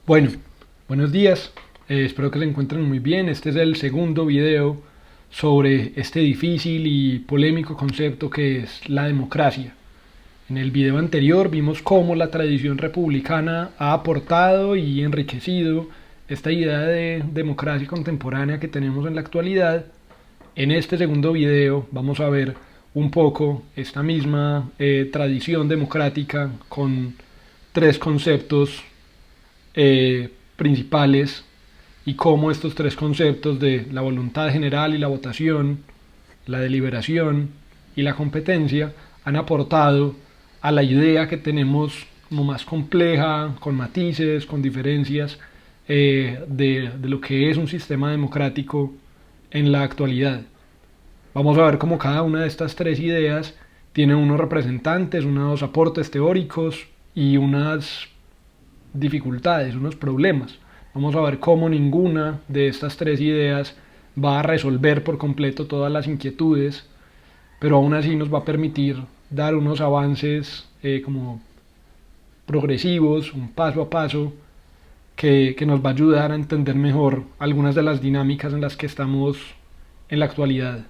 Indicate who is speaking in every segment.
Speaker 1: Bueno, buenos días, espero que se encuentren muy bien. Este es el segundo video sobre este difícil y polémico concepto que es la democracia. En el video anterior vimos cómo la tradición republicana ha aportado y enriquecido esta idea de democracia contemporánea que tenemos en la actualidad. En este segundo video vamos a ver un poco esta misma tradición democrática con tres conceptos principales y cómo estos tres conceptos de la voluntad general y la votación, la deliberación y la competencia han aportado a la idea que tenemos como más compleja, con matices, con diferencias de lo que es un sistema democrático en la actualidad. Vamos a ver cómo cada una de estas tres ideas tiene unos representantes, unos aportes teóricos y unas dificultades, unos problemas. Vamos a ver cómo ninguna de estas tres ideas va a resolver por completo todas las inquietudes, pero aún así nos va a permitir dar unos avances como progresivos, un paso a paso, que nos va a ayudar a entender mejor algunas de las dinámicas en las que estamos en la actualidad.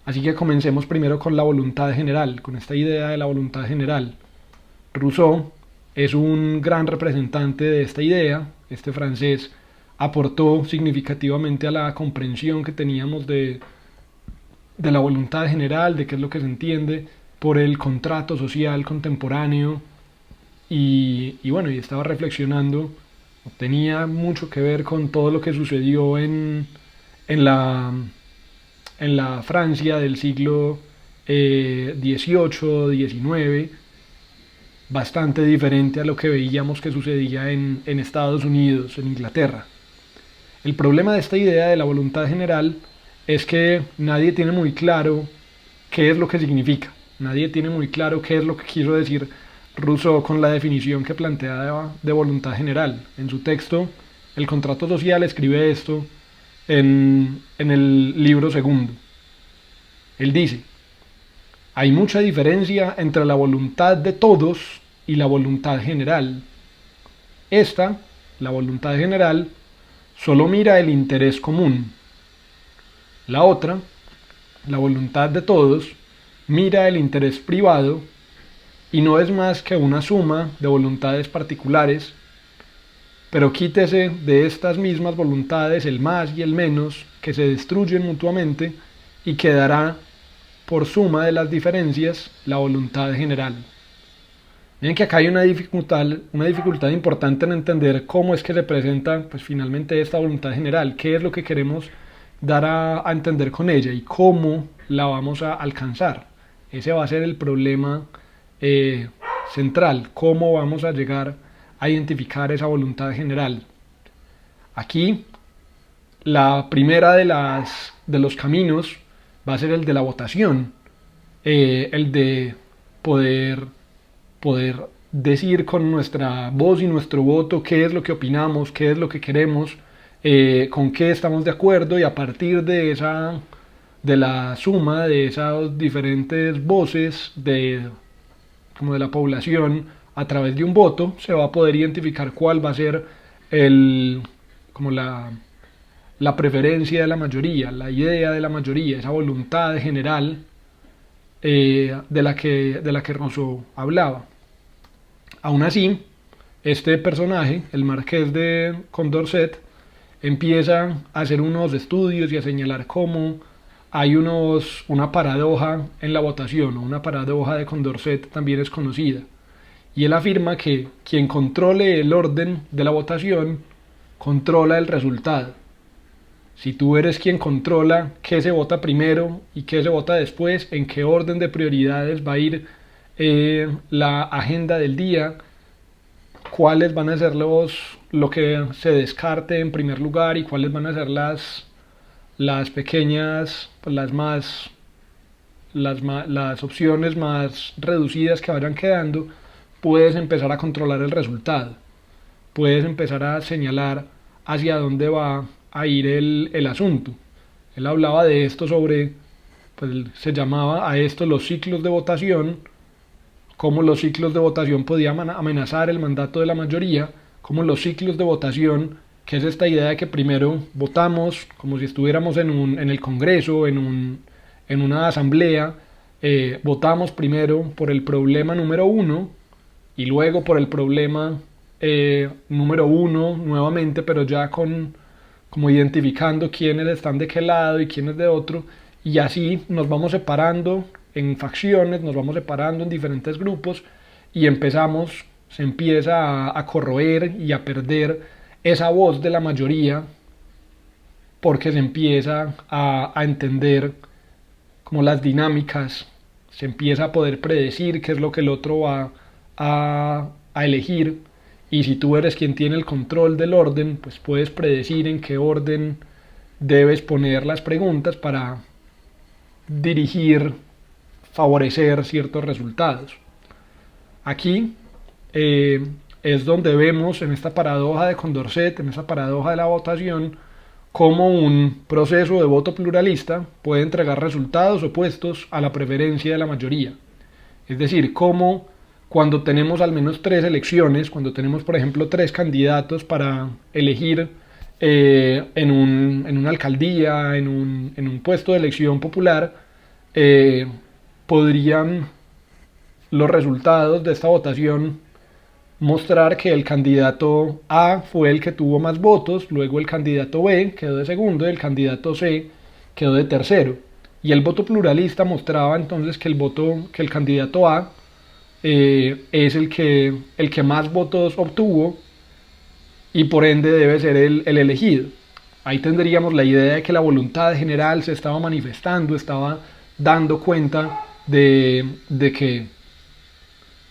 Speaker 1: Así que comencemos primero con la voluntad general, con esta idea de la voluntad general. Rousseau es un gran representante de esta idea. Este francés aportó significativamente a la comprensión que teníamos de la voluntad general, de qué es lo que se entiende por el contrato social contemporáneo. Y bueno, y estaba reflexionando, tenía mucho que ver con todo lo que sucedió en la, en la Francia del siglo XVIII, XIX, bastante diferente a lo que veíamos que sucedía en Estados Unidos, en Inglaterra. El problema de esta idea de la voluntad general es que nadie tiene muy claro qué es lo que significa. Nadie tiene muy claro qué es lo que quiso decir Rousseau con la definición que planteaba de voluntad general. En su texto, El contrato social, escribe esto en el libro segundo. Él dice: hay mucha diferencia entre la voluntad de todos y la voluntad general. Esta, la voluntad general, solo mira el interés común. La otra, la voluntad de todos, mira el interés privado y no es más que una suma de voluntades particulares, pero quítese de estas mismas voluntades el más y el menos, que se destruyen mutuamente, y quedará, por suma de las diferencias, la voluntad general. Miren que acá hay una dificultad importante en entender cómo es que se presenta pues, finalmente esta voluntad general, qué es lo que queremos dar a entender con ella y cómo la vamos a alcanzar. Ese va a ser el problema eh, central, cómo vamos a llegar a identificar esa voluntad general. Aquí la primera de los caminos va a ser el de la votación, el de poder, poder decir con nuestra voz y nuestro voto qué es lo que opinamos, qué es lo que queremos, con qué estamos de acuerdo, y a partir de la suma de esas diferentes voces como de la población a través de un voto se va a poder identificar cuál va a ser el, como la preferencia de la mayoría, la idea de la mayoría, esa voluntad general de la que Rousseau hablaba. Aún así, este personaje, el marqués de Condorcet, empieza a hacer unos estudios y a señalar cómo hay una paradoja en la votación, o una paradoja de Condorcet también es conocida. Y él afirma que quien controle el orden de la votación controla el resultado. Si tú eres quien controla qué se vota primero y qué se vota después, en qué orden de prioridades va a ir la agenda del día, cuáles van a ser lo que se descarte en primer lugar y cuáles van a ser las pequeñas, pues las opciones más reducidas que vayan quedando, puedes empezar a controlar el resultado. Puedes empezar a señalar hacia dónde va a ir el asunto. Él hablaba de esto pues se llamaba a esto los ciclos de votación, cómo los ciclos de votación podían amenazar el mandato de la mayoría, como los ciclos de votación, que es esta idea de que primero votamos como si estuviéramos en el Congreso, en una asamblea, votamos primero por el problema número uno y luego por el problema número uno nuevamente, pero ya como identificando quiénes están de qué lado y quiénes de otro, y así nos vamos separando en facciones, nos vamos separando en diferentes grupos y se empieza a corroer y a perder esa voz de la mayoría porque se empieza a entender como las dinámicas, se empieza a poder predecir qué es lo que el otro va a elegir, y si tú eres quien tiene el control del orden, pues puedes predecir en qué orden debes poner las preguntas para dirigir, favorecer ciertos resultados. Aquí es donde vemos en esta paradoja de Condorcet, en esta paradoja de la votación, cómo un proceso de voto pluralista puede entregar resultados opuestos a la preferencia de la mayoría. Es decir, cómo cuando tenemos al menos tres elecciones, cuando tenemos por ejemplo tres candidatos para elegir en una alcaldía, en un puesto de elección popular, podrían los resultados de esta votación mostrar que el candidato A fue el que tuvo más votos, luego el candidato B quedó de segundo y el candidato C quedó de tercero. Y el voto pluralista mostraba entonces que el candidato A es el que más votos obtuvo y por ende debe ser el elegido. Ahí tendríamos la idea de que la voluntad general se estaba manifestando, estaba dando cuenta de que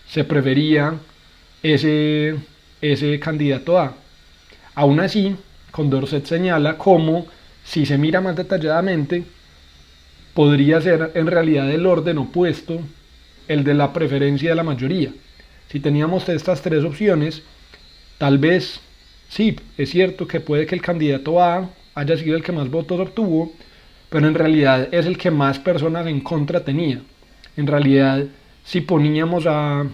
Speaker 1: se prefería ese candidato A. Aún así, Condorcet señala cómo, si se mira más detalladamente, podría ser en realidad el orden opuesto, el de la preferencia de la mayoría. Si teníamos estas tres opciones, tal vez sí, es cierto que puede que el candidato A haya sido el que más votos obtuvo, pero en realidad es el que más personas en contra tenía. En realidad, si poníamos a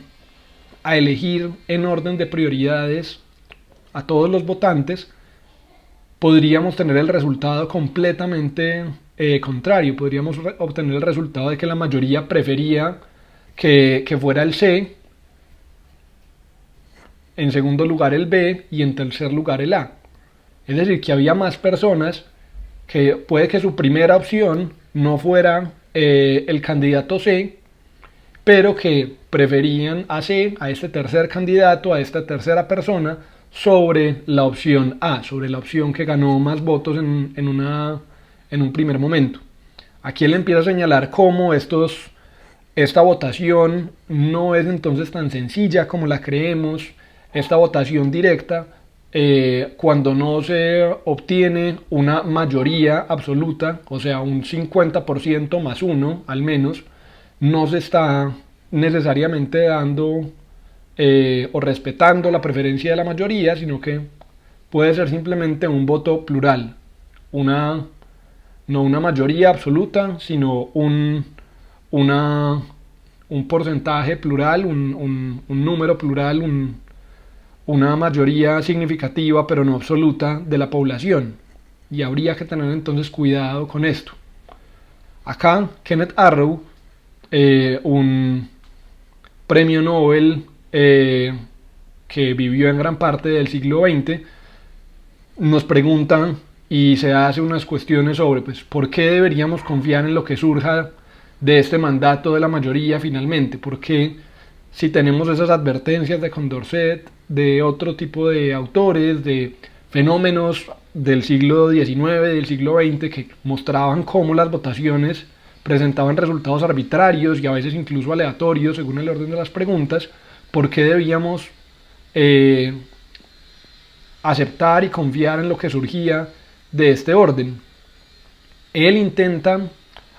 Speaker 1: elegir en orden de prioridades a todos los votantes, podríamos tener el resultado completamente contrario. Podríamos obtener el resultado de que la mayoría prefería que fuera el C, en segundo lugar el B y en tercer lugar el A. Es decir, que había más personas que puede que su primera opción no fuera el candidato C, pero que preferían a C, a este tercer candidato, a esta tercera persona, sobre la opción A, sobre la opción que ganó más votos en un primer momento. Aquí él empieza a señalar cómo esta votación no es entonces tan sencilla como la creemos, esta votación directa, cuando no se obtiene una mayoría absoluta, o sea, un 50% más uno al menos, no se está necesariamente dando o respetando la preferencia de la mayoría, sino que puede ser simplemente un voto plural, no una mayoría absoluta, sino un porcentaje plural, un número plural, una mayoría significativa pero no absoluta de la población. Y habría que tener entonces cuidado con esto. Acá Kenneth Arrow, un premio Nobel que vivió en gran parte del siglo XX, nos pregunta y se hace unas cuestiones sobre pues, por qué deberíamos confiar en lo que surja de este mandato de la mayoría finalmente, por qué si tenemos esas advertencias de Condorcet, de otro tipo de autores, de fenómenos del siglo XIX, del siglo XX que mostraban cómo las votaciones presentaban resultados arbitrarios y a veces incluso aleatorios según el orden de las preguntas, ¿por qué debíamos aceptar y confiar en lo que surgía de este orden? Él intenta,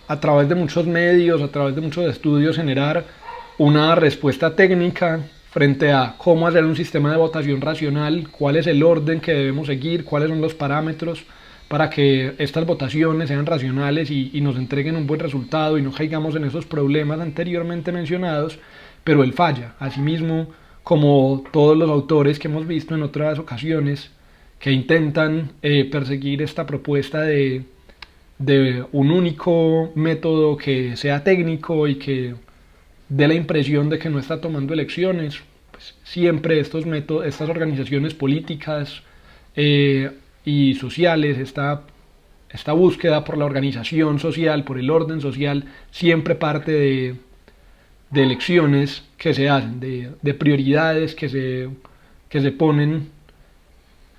Speaker 1: a través de muchos medios, a través de muchos estudios, generar una respuesta técnica frente a cómo hacer un sistema de votación racional, cuál es el orden que debemos seguir, cuáles son los parámetros para que estas votaciones sean racionales y nos entreguen un buen resultado y no caigamos en esos problemas anteriormente mencionados, pero él falla. Asimismo, como todos los autores que hemos visto en otras ocasiones que intentan perseguir esta propuesta de un único método que sea técnico y que dé la impresión de que no está tomando elecciones, pues siempre estas organizaciones políticas y sociales, esta búsqueda por la organización social, por el orden social, siempre parte de elecciones que se hacen, de prioridades que se ponen,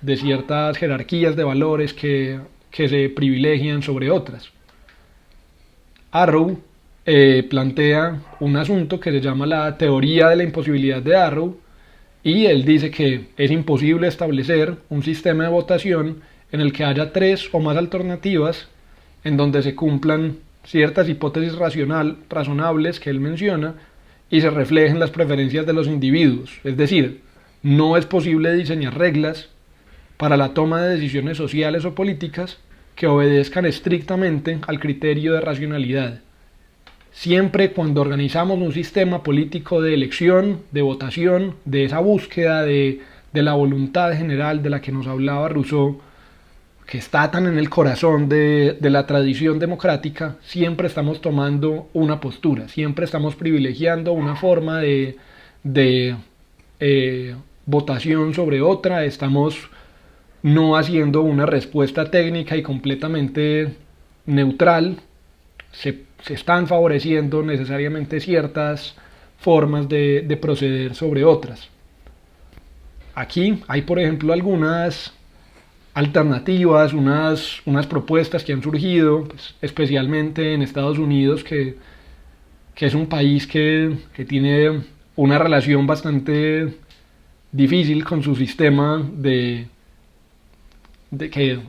Speaker 1: de ciertas jerarquías de valores que se privilegian sobre otras. Arrow plantea un asunto que se llama la teoría de la imposibilidad de Arrow, y él dice que es imposible establecer un sistema de votación en el que haya tres o más alternativas en donde se cumplan ciertas hipótesis razonables que él menciona y se reflejen las preferencias de los individuos. Es decir, no es posible diseñar reglas para la toma de decisiones sociales o políticas que obedezcan estrictamente al criterio de racionalidad. Siempre cuando organizamos un sistema político de elección, de votación, de esa búsqueda de la voluntad general de la que nos hablaba Rousseau, que está tan en el corazón de la tradición democrática, siempre estamos tomando una postura, siempre estamos privilegiando una forma de votación sobre otra, estamos no haciendo una respuesta técnica y completamente neutral, se están favoreciendo necesariamente ciertas formas de proceder sobre otras. Aquí hay, por ejemplo, algunas alternativas, unas propuestas que han surgido, pues, especialmente en Estados Unidos, que es un país que tiene una relación bastante difícil con su sistema de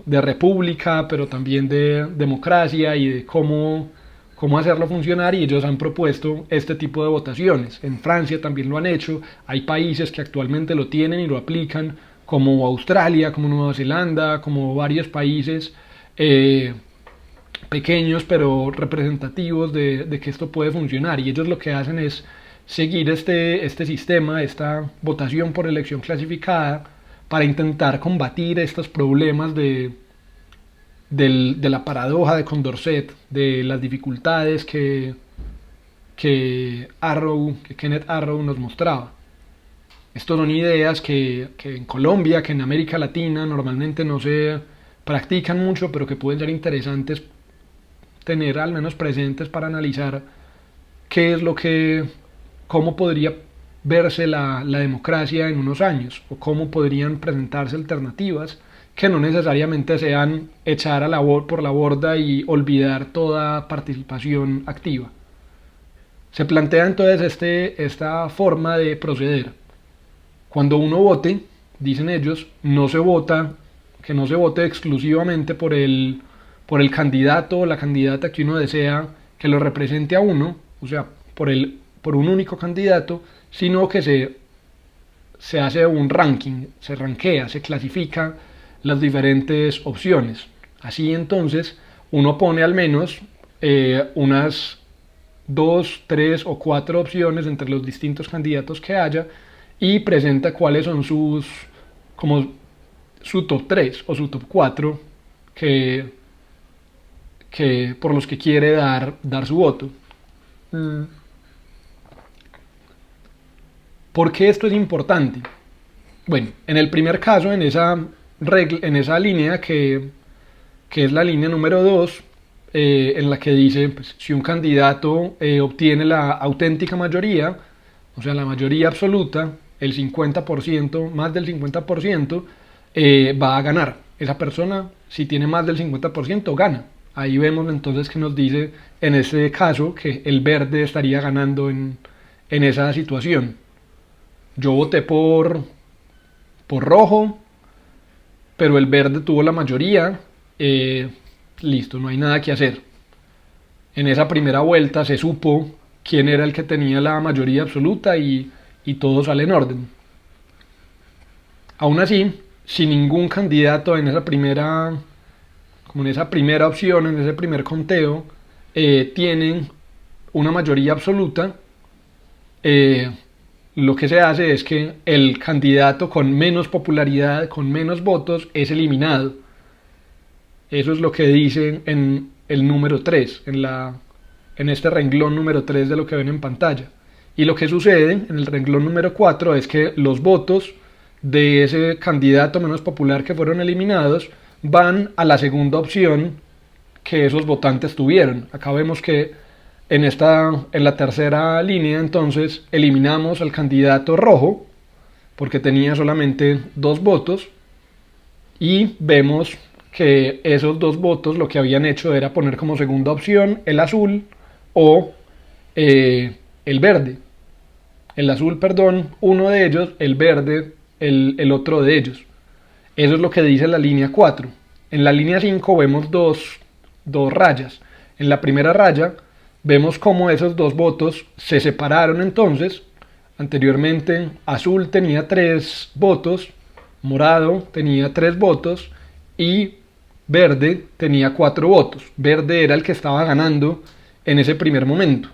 Speaker 1: república, pero también de democracia y de cómo hacerlo funcionar, y ellos han propuesto este tipo de votaciones. En Francia también lo han hecho, hay países que actualmente lo tienen y lo aplican, como Australia, como Nueva Zelanda, como varios países pequeños pero representativos de que esto puede funcionar, y ellos lo que hacen es seguir este sistema, esta votación por elección clasificada, para intentar combatir estos problemas de la paradoja de Condorcet, de las dificultades que Kenneth Arrow nos mostraba. Estas son ideas que en Colombia, que en América Latina normalmente no se practican mucho, pero que pueden ser interesantes tener al menos presentes para analizar cómo podría verse la democracia en unos años, o cómo podrían presentarse alternativas que no necesariamente sean echar por la borda y olvidar toda participación activa. Se plantea entonces esta forma de proceder. Cuando uno vote, dicen ellos, que no se vote exclusivamente por el candidato o la candidata que uno desea que lo represente a uno, o sea, por un único candidato, sino que se hace un ranking, se rankea, se clasifica las diferentes opciones. Así entonces uno pone al menos unas 2, 3 o 4 opciones entre los distintos candidatos que haya, y presenta cuáles son su top 3 o su top 4 por los que quiere dar su voto. ¿Por qué esto es importante? Bueno, en el primer caso, en esa línea que es la línea número 2, en la que dice, pues, si un candidato obtiene la auténtica mayoría, o sea, la mayoría absoluta, el 50%, más del 50%, va a ganar. Esa persona, si tiene más del 50%, gana. Ahí vemos entonces que nos dice, en ese caso, que el verde estaría ganando en esa situación. Yo voté por rojo, pero el verde tuvo la mayoría, listo, no hay nada que hacer. En esa primera vuelta se supo quién era el que tenía la mayoría absoluta y todo sale en orden. Aún así, si ningún candidato en esa primera opción, en ese primer conteo, tienen una mayoría absoluta, lo que se hace es que el candidato con menos popularidad, con menos votos, es eliminado. Eso es lo que dice en el número 3, en este renglón número 3 de lo que ven en pantalla. Y lo que sucede en el renglón número 4 es que los votos de ese candidato menos popular que fueron eliminados van a la segunda opción que esos votantes tuvieron. Acá vemos que en la tercera línea entonces eliminamos al candidato rojo porque tenía solamente 2 votos y vemos que esos 2 votos lo que habían hecho era poner como segunda opción el azul o el verde. El azul, perdón, uno de ellos, el verde, el otro de ellos. Eso es lo que dice la línea 4. En la línea 5 vemos dos rayas. En la primera raya vemos cómo esos 2 votos se separaron entonces. Anteriormente azul tenía 3 votos, morado tenía 3 votos y verde tenía 4 votos. Verde era el que estaba ganando en ese primer momento.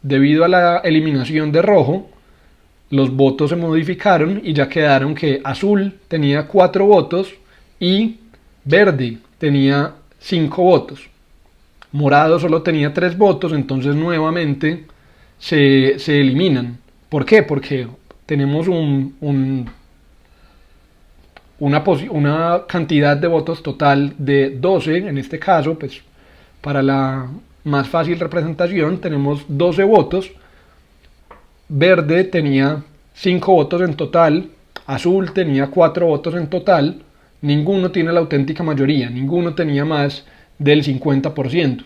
Speaker 1: Debido a la eliminación de rojo, los votos se modificaron y ya quedaron que azul tenía 4 votos y verde tenía 5 votos. Morado solo tenía 3 votos, entonces nuevamente se eliminan. ¿Por qué? Porque tenemos una cantidad de votos total de 12, en este caso, pues para la más fácil representación tenemos 12 votos. Verde tenía 5 votos en total, azul tenía 4 votos en total, ninguno tiene la auténtica mayoría, ninguno tenía más del 50%.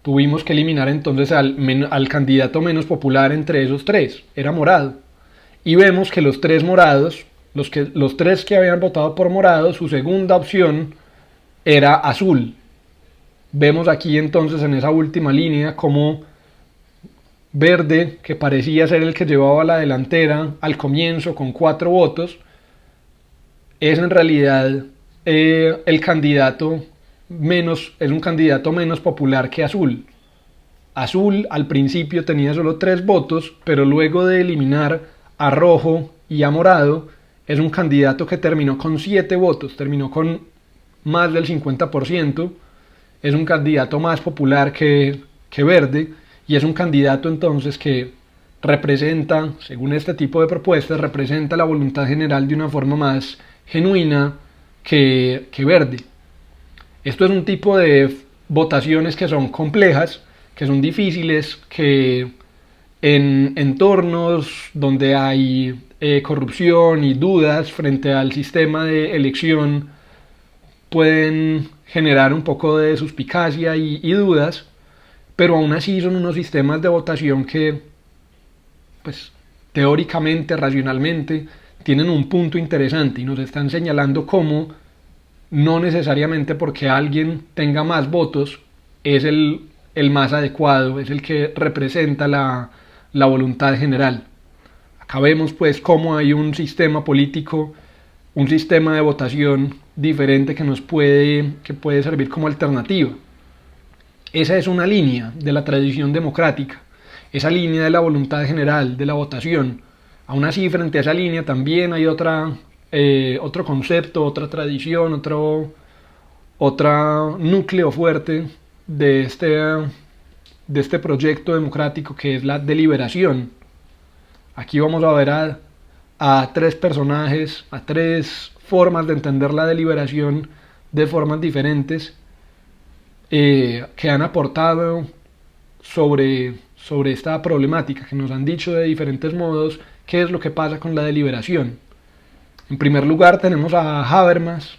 Speaker 1: Tuvimos que eliminar entonces al candidato menos popular entre esos 3, era morado. Y vemos que los 3 morados, los 3 que habían votado por morado, su segunda opción era azul. Vemos aquí entonces en esa última línea como verde, que parecía ser el que llevaba la delantera al comienzo con 4 votos, es en realidad el candidato es un candidato menos popular que azul. Azul al principio tenía solo 3 votos, pero luego de eliminar a rojo y a morado, es un candidato que terminó con 7 votos, terminó con más del 50%, es un candidato más popular que verde, y es un candidato entonces que representa, según este tipo de propuestas, representa la voluntad general de una forma más genuina que verde. Esto es un tipo de votaciones que son complejas, que son difíciles, que en entornos donde hay corrupción y dudas frente al sistema de elección pueden generar un poco de suspicacia y dudas, pero aún así son unos sistemas de votación que, pues, teóricamente, racionalmente, tienen un punto interesante y nos están señalando cómo no necesariamente porque alguien tenga más votos es el más adecuado, es el que representa la voluntad general. Acá vemos pues cómo hay un sistema político, un sistema de votación diferente que puede servir como alternativa. Esa es una línea de la tradición democrática, esa línea de la voluntad general, de la votación. Aún así, frente a esa línea también hay otro concepto, otra tradición, otro núcleo fuerte de este proyecto democrático que es la deliberación. Aquí vamos a ver a 3 personajes, a 3 formas de entender la deliberación de formas diferentes que han aportado sobre esta problemática, que nos han dicho de diferentes modos qué es lo que pasa con la deliberación. En primer lugar tenemos a Habermas,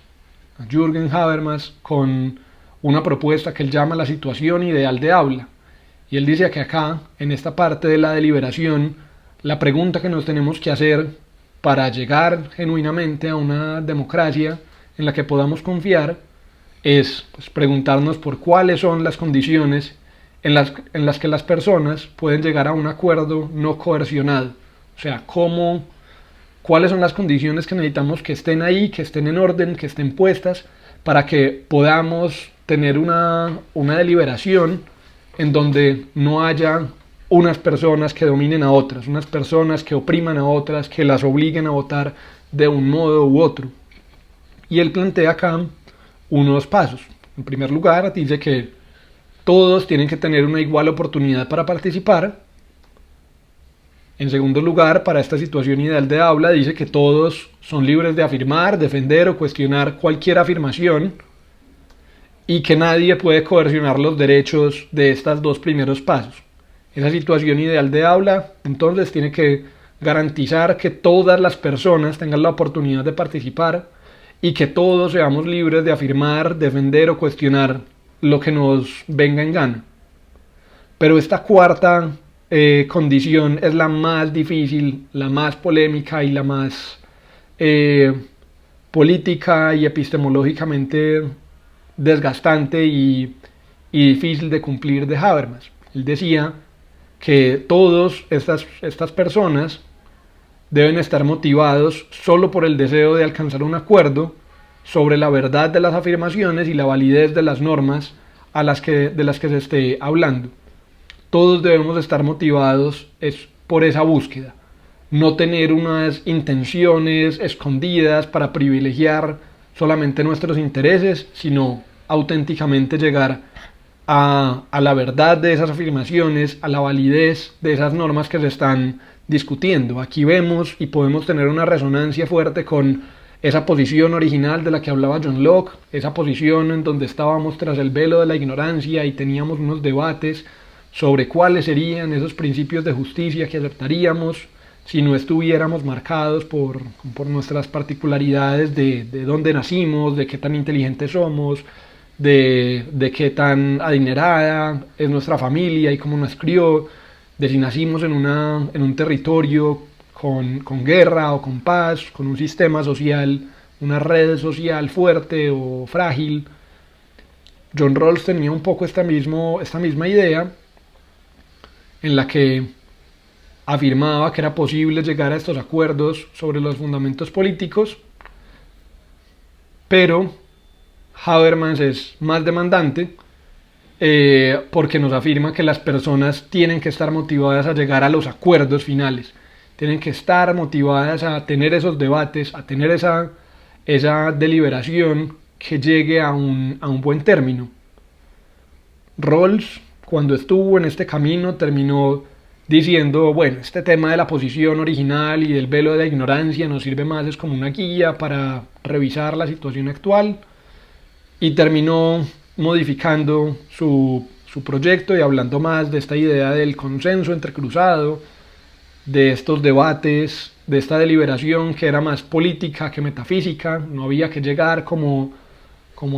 Speaker 1: a Jürgen Habermas, con una propuesta que él llama la situación ideal de aula. Y él dice que acá, en esta parte de la deliberación, la pregunta que nos tenemos que hacer para llegar genuinamente a una democracia en la que podamos confiar es pues, preguntarnos por cuáles son las condiciones en las que las personas pueden llegar a un acuerdo no coercionado. O sea, cuáles son las condiciones que necesitamos que estén ahí, que estén en orden, que estén puestas para que podamos tener una deliberación en donde no haya unas personas que dominen a otras, unas personas que opriman a otras, que las obliguen a votar de un modo u otro. Y él plantea acá unos pasos. En primer lugar, dice que todos tienen que tener una igual oportunidad para participar. En segundo lugar, para esta situación ideal de aula, dice que todos son libres de afirmar, defender o cuestionar cualquier afirmación y que nadie puede coercionar los derechos de estos dos primeros pasos. Esa situación ideal de aula, entonces, tiene que garantizar que todas las personas tengan la oportunidad de participar y que todos seamos libres de afirmar, defender o cuestionar lo que nos venga en gana. Pero esta cuarta condición es la más difícil, la más polémica y la más política y epistemológicamente desgastante y difícil de cumplir de Habermas. Él decía que todas estas personas deben estar motivados solo por el deseo de alcanzar un acuerdo sobre la verdad de las afirmaciones y la validez de las normas de las que se esté hablando. Todos debemos estar motivados por esa búsqueda, no tener unas intenciones escondidas para privilegiar solamente nuestros intereses, sino auténticamente llegar a la verdad de esas afirmaciones, a la validez de esas normas que se están discutiendo. Aquí vemos y podemos tener una resonancia fuerte con esa posición original de la que hablaba John Locke, esa posición en donde estábamos tras el velo de la ignorancia y teníamos unos debates sobre cuáles serían esos principios de justicia que aceptaríamos si no estuviéramos marcados por nuestras particularidades de dónde nacimos, de qué tan inteligentes somos, de qué tan adinerada es nuestra familia y cómo nos crió, de si nacimos en un territorio con guerra o con paz, con un sistema social, una red social fuerte o frágil. John Rawls tenía un poco esta misma idea en la que afirmaba que era posible llegar a estos acuerdos sobre los fundamentos políticos, pero Habermas es más demandante porque nos afirma que las personas tienen que estar motivadas a llegar a los acuerdos finales, tienen que estar motivadas a tener esos debates, a tener esa deliberación que llegue a un buen término. Rawls, cuando estuvo en este camino, terminó diciendo, bueno, este tema de la posición original y del velo de la ignorancia nos sirve más, es como una guía para revisar la situación actual, y terminó modificando su proyecto y hablando más de esta idea del consenso entrecruzado, de estos debates, de esta deliberación que era más política que metafísica. No había que llegar como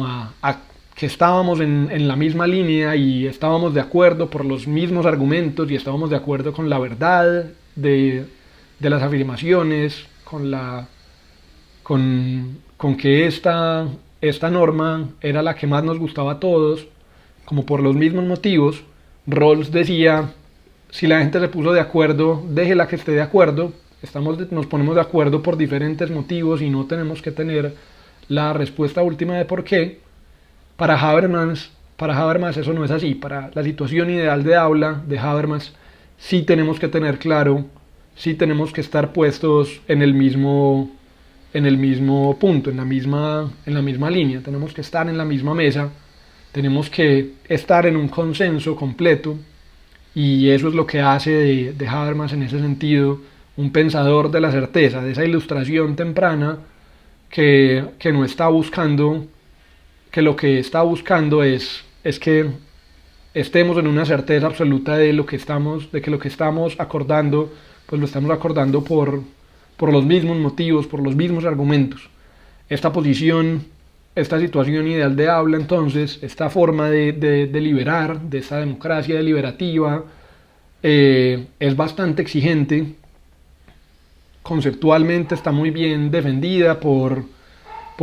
Speaker 1: a que estábamos en la misma línea y estábamos de acuerdo por los mismos argumentos y estábamos de acuerdo con la verdad de las afirmaciones, con que esta norma era la que más nos gustaba a todos, como por los mismos motivos. Rawls decía, si la gente se puso de acuerdo, déjela que esté de acuerdo, nos ponemos de acuerdo por diferentes motivos y no tenemos que tener la respuesta última de por qué. Para Habermas eso no es así. Para la situación ideal de aula de Habermas sí tenemos que tener claro, sí tenemos que estar puestos en el mismo punto, en la misma línea, tenemos que estar en la misma mesa, tenemos que estar en un consenso completo, y eso es lo que hace de Habermas en ese sentido un pensador de la certeza, de esa ilustración temprana que no está buscando, que lo que está buscando es que estemos en una certeza absoluta de que lo que estamos acordando, pues lo estamos acordando por los mismos motivos, por los mismos argumentos. Esta situación ideal de habla, entonces, esta forma de deliberar, de esta democracia deliberativa, es bastante exigente. Conceptualmente está muy bien defendida por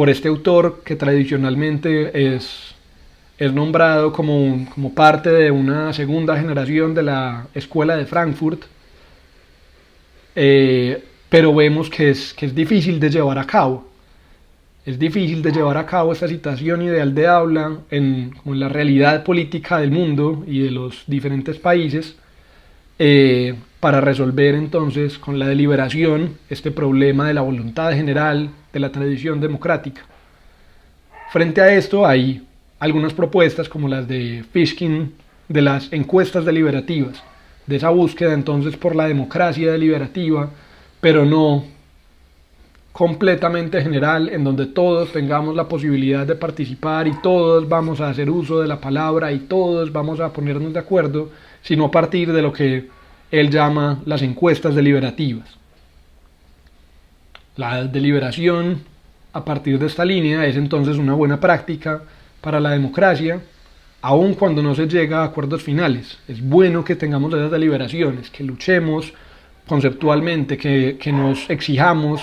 Speaker 1: este autor que tradicionalmente es nombrado como parte de una segunda generación de la escuela de Frankfurt, pero vemos que es difícil de llevar a cabo. Es difícil de llevar a cabo esta situación ideal de aula como en la realidad política del mundo y de los diferentes países, para resolver entonces con la deliberación este problema de la voluntad general, de la tradición democrática. Frente a esto hay algunas propuestas como las de Fishkin, de las encuestas deliberativas, de esa búsqueda entonces por la democracia deliberativa, pero no completamente general, en donde todos tengamos la posibilidad de participar y todos vamos a hacer uso de la palabra y todos vamos a ponernos de acuerdo, sino a partir de lo que él llama las encuestas deliberativas. La deliberación a partir de esta línea es entonces una buena práctica para la democracia, aun cuando no se llega a acuerdos finales. Es bueno que tengamos esas deliberaciones, que luchemos conceptualmente, que nos exijamos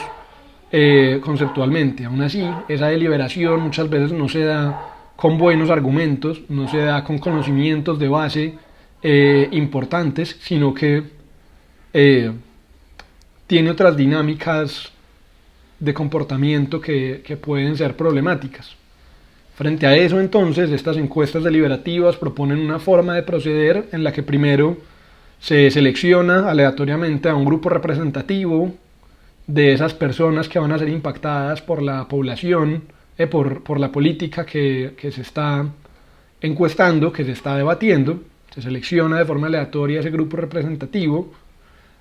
Speaker 1: conceptualmente. Aún así, esa deliberación muchas veces no se da con buenos argumentos, no se da con conocimientos de base importantes, sino que tiene otras dinámicas de comportamiento que pueden ser problemáticas. Frente a eso, entonces, estas encuestas deliberativas proponen una forma de proceder en la que primero se selecciona aleatoriamente a un grupo representativo de esas personas que van a ser impactadas por la población, por la política que se está encuestando, que se está debatiendo. Se selecciona de forma aleatoria ese grupo representativo,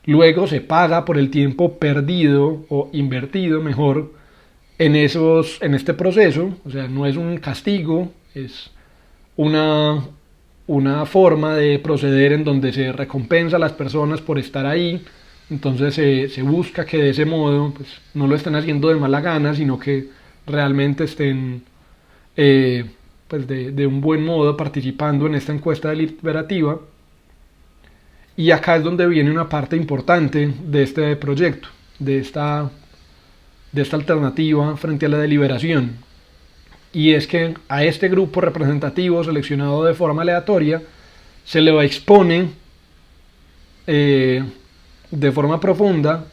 Speaker 1: luego se paga por el tiempo perdido o invertido, mejor, en este proceso. O sea, no es un castigo, es una forma de proceder en donde se recompensa a las personas por estar ahí. Entonces se busca que de ese modo pues, no lo estén haciendo de mala gana, sino que realmente estén pues de un buen modo participando en esta encuesta deliberativa. Y acá es donde viene una parte importante de este proyecto, de esta alternativa frente a la deliberación. Y es que a este grupo representativo seleccionado de forma aleatoria se le expone de forma profunda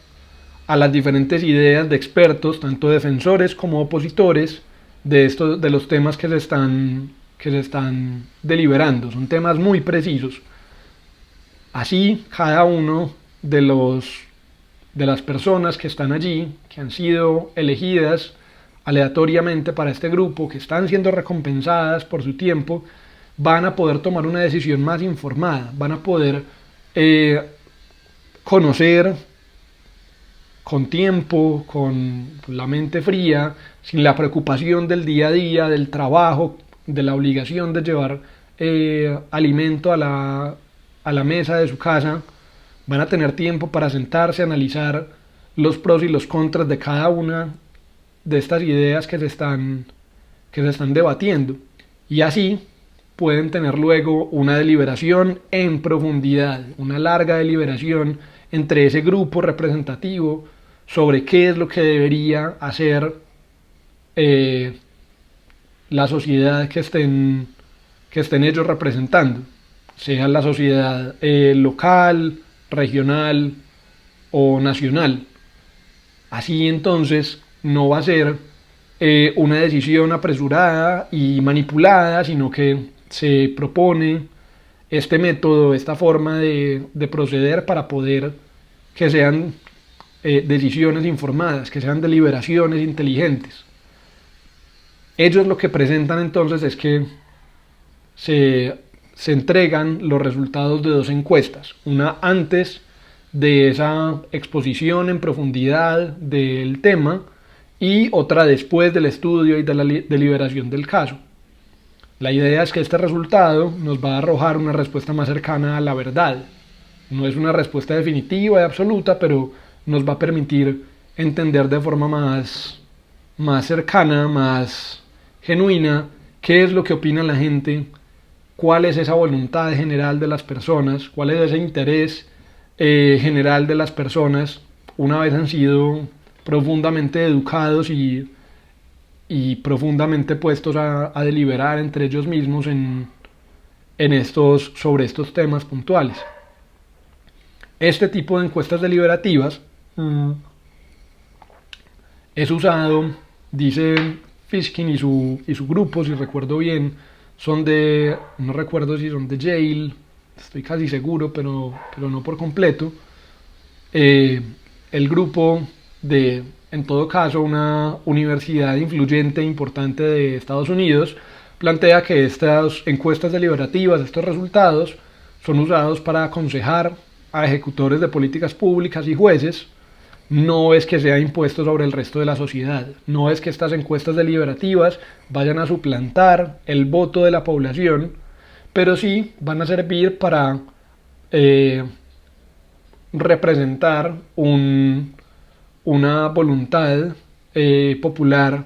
Speaker 1: a las diferentes ideas de expertos, tanto defensores como opositores, de los temas que se están deliberando. Son temas muy precisos. Así, cada uno de las personas que están allí, que han sido elegidas aleatoriamente para este grupo, que están siendo recompensadas por su tiempo, van a poder tomar una decisión más informada, van a poder conocer con tiempo, con la mente fría, sin la preocupación del día a día, del trabajo, de la obligación de llevar alimento a la mesa de su casa. Van a tener tiempo para sentarse, analizar los pros y los contras de cada una de estas ideas que se están debatiendo. Y así pueden tener luego una deliberación en profundidad, una larga deliberación entre ese grupo representativo sobre qué es lo que debería hacer la sociedad que estén ellos representando, sea la sociedad local, regional o nacional. Así entonces no va a ser una decisión apresurada y manipulada, sino que se propone este método, esta forma de proceder para poder que sean decisiones informadas, que sean deliberaciones inteligentes. Ellos lo que presentan entonces es que se entregan los resultados de dos encuestas, una antes de esa exposición en profundidad del tema y otra después del estudio y de la deliberación del caso. La idea es que este resultado nos va a arrojar una respuesta más cercana a la verdad. No es una respuesta definitiva y absoluta, pero nos va a permitir entender de forma más cercana, más genuina, qué es lo que opina la gente, cuál es esa voluntad general de las personas, cuál es ese interés general de las personas una vez han sido profundamente educados y profundamente puestos a deliberar entre ellos mismos sobre estos temas puntuales. Este tipo de encuestas deliberativas es usado Dice Fishkin y su grupo, si recuerdo bien, son de, no recuerdo si son de Yale, estoy casi seguro, pero no por completo. Eh, el grupo de, en todo caso, una universidad influyente e importante de Estados Unidos, plantea que estas encuestas deliberativas, estos resultados, son usados para aconsejar a ejecutores de políticas públicas y jueces. No es que sea impuesto sobre el resto de la sociedad, no es que estas encuestas deliberativas vayan a suplantar el voto de la población, pero sí van a servir para eh, representar una voluntad popular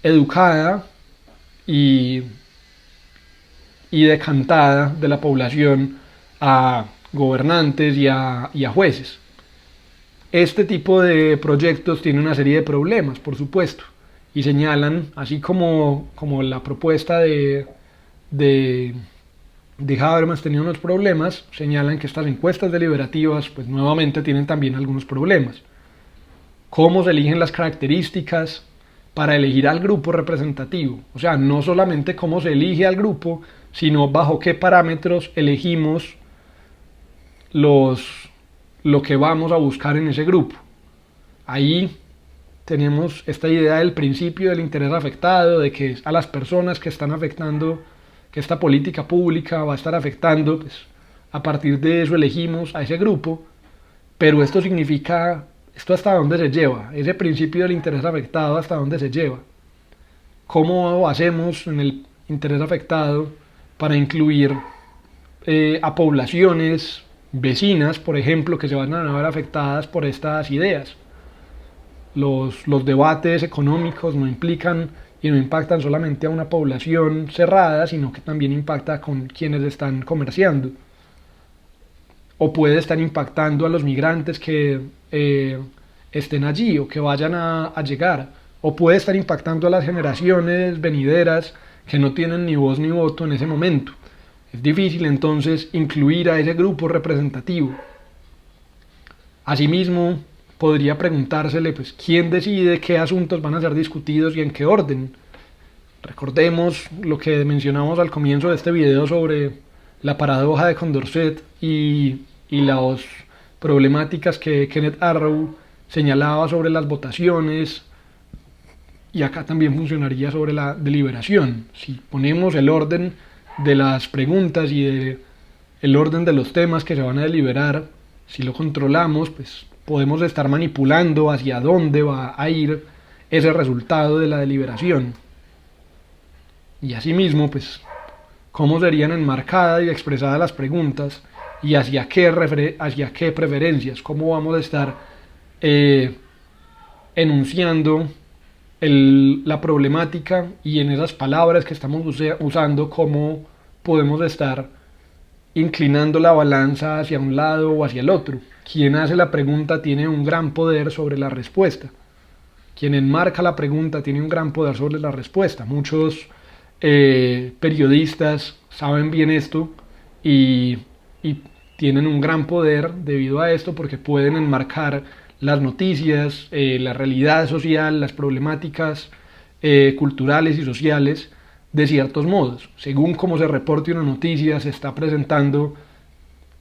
Speaker 1: educada y, y decantada de la población a gobernantes y a jueces. Este tipo de proyectos tiene una serie de problemas, por supuesto, y señalan, así como la propuesta de, de Habermas tenía unos problemas, señalan que estas encuestas deliberativas, pues nuevamente tienen también algunos problemas. ¿Cómo se eligen las características para elegir al grupo representativo? O sea, no solamente cómo se elige al grupo, sino bajo qué parámetros elegimos lo que vamos a buscar en ese grupo. Ahí tenemos esta idea del principio del interés afectado, de que a las personas que están afectando, que esta política pública va a estar afectando, pues a partir de eso elegimos a ese grupo, pero esto significa, esto hasta dónde se lleva, ese principio del interés afectado hasta dónde se lleva. ¿Cómo hacemos en el interés afectado para incluir a poblaciones vecinas, por ejemplo, que se van a ver afectadas por estas ideas? Los debates económicos no implican y no impactan solamente a una población cerrada, sino que también impacta con quienes están comerciando. O puede estar impactando a los migrantes que estén allí o que vayan a llegar. O puede estar impactando a las generaciones venideras que no tienen ni voz ni voto en ese momento. Es difícil entonces incluir a ese grupo representativo. Asimismo, podría preguntársele, pues, ¿quién decide qué asuntos van a ser discutidos y en qué orden? Recordemos lo que mencionamos al comienzo de este video sobre la paradoja de Condorcet y las problemáticas que Kenneth Arrow señalaba sobre las votaciones, y acá también funcionaría sobre la deliberación. Si ponemos el orden de las preguntas y el orden de los temas que se van a deliberar, si lo controlamos, pues podemos estar manipulando hacia dónde va a ir ese resultado de la deliberación. Y asimismo, pues, cómo serían enmarcadas y expresadas las preguntas y hacia qué preferencias, cómo vamos a estar enunciando la problemática, y en esas palabras que estamos usando, cómo podemos estar inclinando la balanza hacia un lado o hacia el otro. Quien hace la pregunta tiene un gran poder sobre la respuesta. Quien enmarca la pregunta tiene un gran poder sobre la respuesta. Muchos periodistas saben bien esto y tienen un gran poder debido a esto, porque pueden enmarcar las noticias, la realidad social, las problemáticas culturales y sociales de ciertos modos. Según cómo se reporte una noticia, se está presentando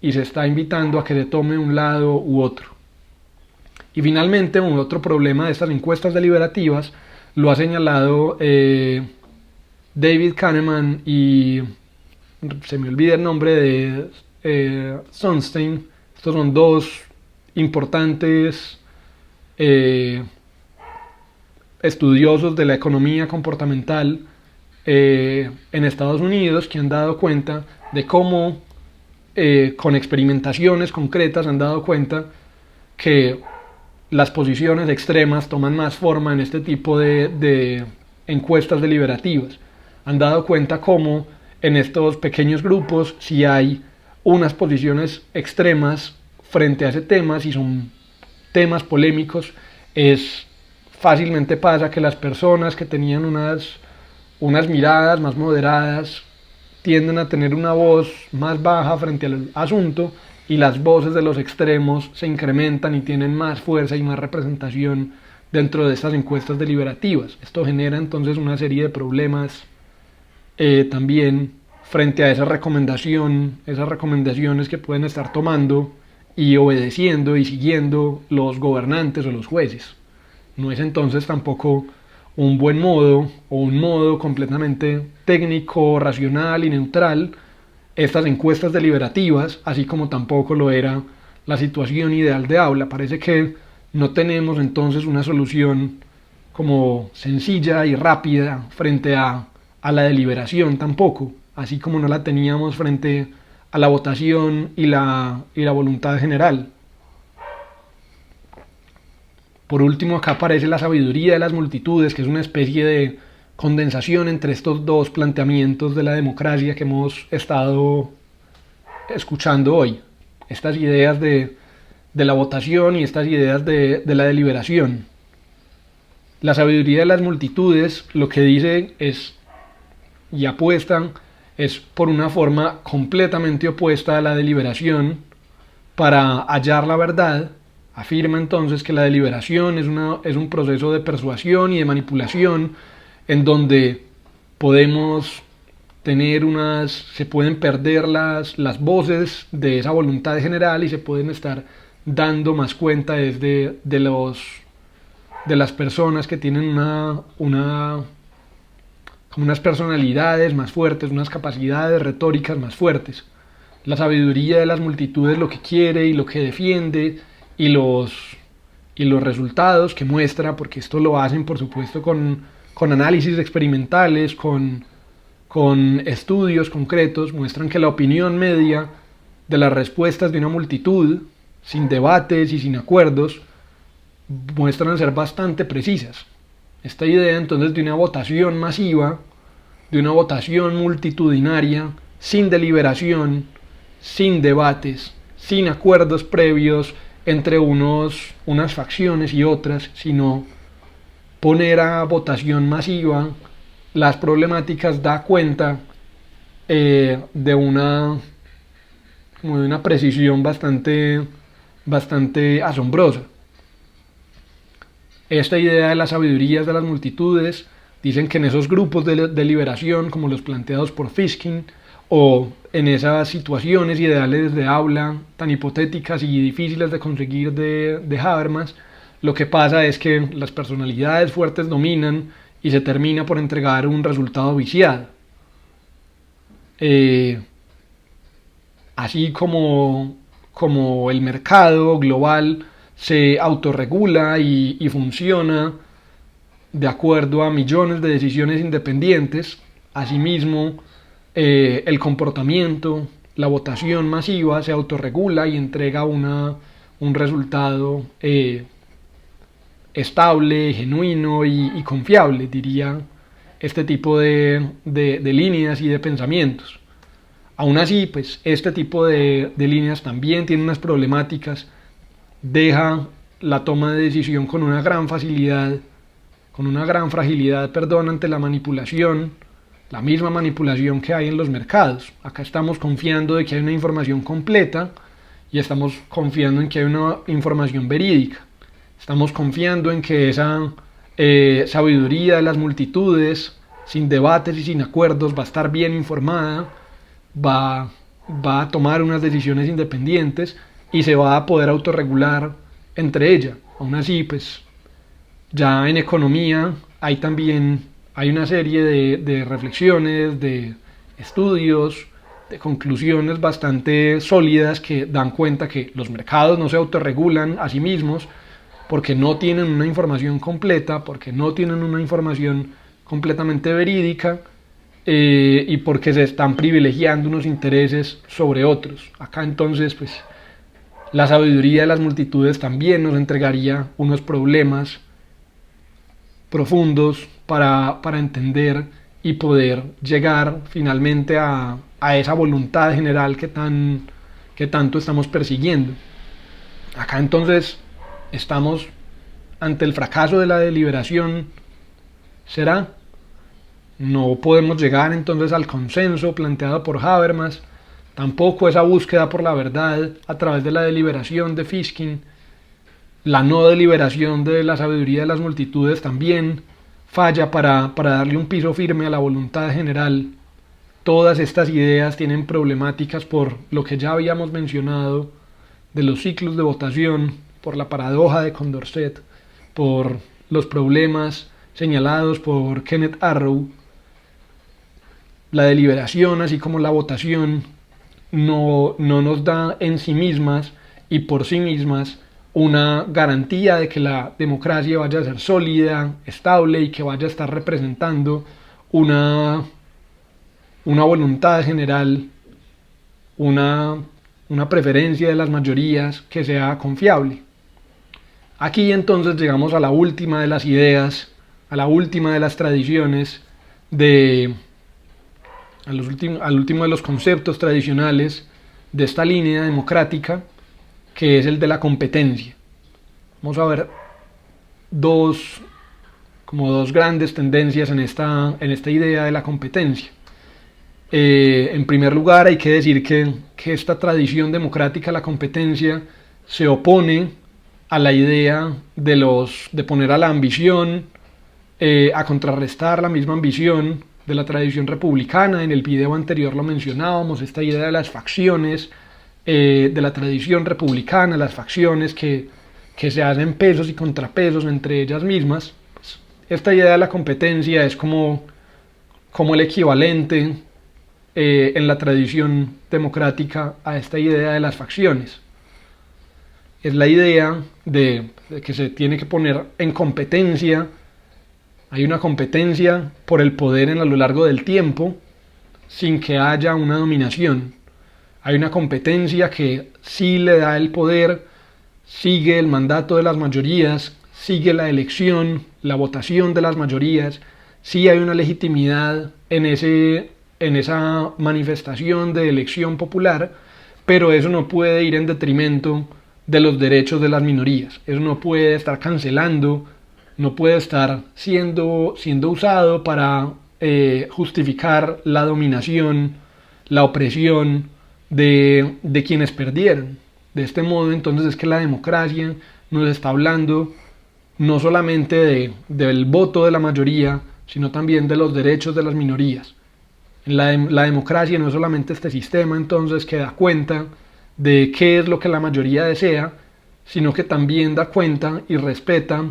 Speaker 1: y se está invitando a que se tome un lado u otro. Y finalmente, un otro problema de estas encuestas deliberativas lo ha señalado David Kahneman y se me olvida el nombre de Sunstein. Estos son dos importantes estudiosos de la economía comportamental en Estados Unidos, que han dado cuenta de cómo con experimentaciones concretas han dado cuenta que las posiciones extremas toman más forma en este tipo de encuestas deliberativas. Han dado cuenta cómo en estos pequeños grupos, si hay unas posiciones extremas frente a ese tema, si son temas polémicos, fácilmente pasa que las personas que tenían unas miradas más moderadas tienden a tener una voz más baja frente al asunto, y las voces de los extremos se incrementan y tienen más fuerza y más representación dentro de estas encuestas deliberativas. Esto genera entonces una serie de problemas también frente a esa recomendación, esas recomendaciones que pueden estar tomando y obedeciendo y siguiendo los gobernantes o los jueces. No es entonces tampoco un buen modo o un modo completamente técnico, racional y neutral estas encuestas deliberativas, así como tampoco lo era la situación ideal de aula. Parece que no tenemos entonces una solución como sencilla y rápida frente a la deliberación tampoco, así como no la teníamos frente a la votación y la voluntad general. Por último, acá aparece la sabiduría de las multitudes, que es una especie de condensación entre estos dos planteamientos de la democracia que hemos estado escuchando hoy. Estas ideas de la votación y estas ideas de la deliberación. La sabiduría de las multitudes lo que dice es, y apuestan, es por una forma completamente opuesta a la deliberación para hallar la verdad. Afirma entonces que la deliberación es un proceso de persuasión y de manipulación en donde podemos tener se pueden perder las voces de esa voluntad general y se pueden estar dando más cuenta de las personas que tienen como unas personalidades más fuertes, unas capacidades retóricas más fuertes. La sabiduría de las multitudes lo que quiere y lo que defiende y los resultados que muestra, porque esto lo hacen por supuesto con análisis experimentales, con estudios concretos, muestran que la opinión media de las respuestas de una multitud, sin debates y sin acuerdos, muestran ser bastante precisas. Esta idea entonces de una votación masiva, de una votación multitudinaria, sin deliberación, sin debates, sin acuerdos previos entre unas facciones y otras, sino poner a votación masiva las problemáticas, da cuenta de una precisión bastante asombrosa. Esta idea de las sabidurías de las multitudes dicen que en esos grupos de liberación, como los planteados por Fishkin, o en esas situaciones ideales de aula tan hipotéticas y difíciles de conseguir de Habermas, lo que pasa es que las personalidades fuertes dominan y se termina por entregar un resultado viciado. Así como el mercado global se autorregula y funciona de acuerdo a millones de decisiones independientes, asimismo el comportamiento, la votación masiva se autorregula y entrega un resultado estable, genuino y confiable, diría este tipo de líneas y de pensamientos. Aún así, pues este tipo de líneas también tiene unas problemáticas, deja la toma de decisión con una gran fragilidad, ante la manipulación, la misma manipulación que hay en los mercados. Acá estamos confiando de que hay una información completa y estamos confiando en que hay una información verídica. Estamos confiando en que esa sabiduría de las multitudes, sin debates y sin acuerdos, va a estar bien informada, va a tomar unas decisiones independientes y se va a poder autorregular entre ella. Aún así, pues ya en economía hay una serie de reflexiones, de estudios, de conclusiones bastante sólidas que dan cuenta que los mercados no se autorregulan a sí mismos porque no tienen una información completa, porque no tienen una información completamente verídica y porque se están privilegiando unos intereses sobre otros. Acá entonces, pues, la sabiduría de las multitudes también nos entregaría unos problemas profundos para entender y poder llegar finalmente a esa voluntad general que tanto estamos persiguiendo. Acá entonces estamos ante el fracaso de la deliberación. ¿Será? No podemos llegar entonces al consenso planteado por Habermas, tampoco esa búsqueda por la verdad a través de la deliberación de Fishkin. La no deliberación de la sabiduría de las multitudes también falla para darle un piso firme a la voluntad general. Todas estas ideas tienen problemáticas por lo que ya habíamos mencionado de los ciclos de votación, por la paradoja de Condorcet, por los problemas señalados por Kenneth Arrow. La deliberación, así como la votación, no nos da en sí mismas y por sí mismas una garantía de que la democracia vaya a ser sólida, estable y que vaya a estar representando una, una voluntad general, una, una preferencia de las mayorías que sea confiable. Aquí entonces llegamos a la última de las ideas, a la última de las tradiciones, al último de los conceptos tradicionales de esta línea democrática, que es el de la competencia. Vamos a ver dos grandes tendencias en esta idea de la competencia. En primer lugar, hay que decir que esta tradición democrática, la competencia, se opone a la idea de poner a la ambición a contrarrestar la misma ambición de la tradición republicana. En el video anterior lo mencionábamos, esta idea de las facciones de la tradición republicana, las facciones que se hacen pesos y contrapesos entre ellas mismas. Pues, esta idea de la competencia es como el equivalente en la tradición democrática a esta idea de las facciones. Es la idea de que se tiene que poner en competencia. Hay una competencia por el poder a lo largo del tiempo sin que haya una dominación. Hay una competencia que sí le da el poder, sigue el mandato de las mayorías, sigue la elección, la votación de las mayorías, sí hay una legitimidad en esa manifestación de elección popular, pero eso no puede ir en detrimento de los derechos de las minorías. Eso no puede estar cancelando, no puede estar siendo usado para justificar la dominación, la opresión de quienes perdieron. De este modo, entonces, es que la democracia nos está hablando no solamente del voto de la mayoría, sino también de los derechos de las minorías. La democracia no es solamente este sistema, entonces, que da cuenta de qué es lo que la mayoría desea, sino que también da cuenta y respeta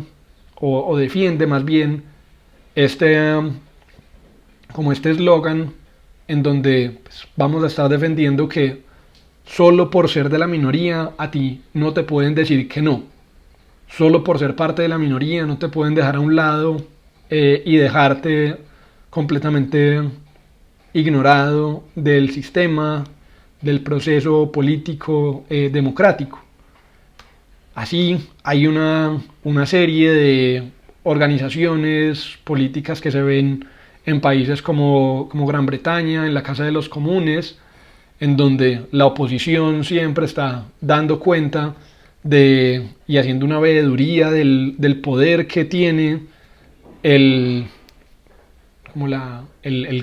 Speaker 1: o defiende más bien como este eslogan en donde pues, vamos a estar defendiendo que solo por ser de la minoría a ti no te pueden decir que no. Solo por ser parte de la minoría no te pueden dejar a un lado y dejarte completamente ignorado del sistema, del proceso político democrático. Así hay una serie de organizaciones políticas que se ven en países como Gran Bretaña, en la Casa de los Comunes, en donde la oposición siempre está dando cuenta y haciendo una veeduría del poder que tiene el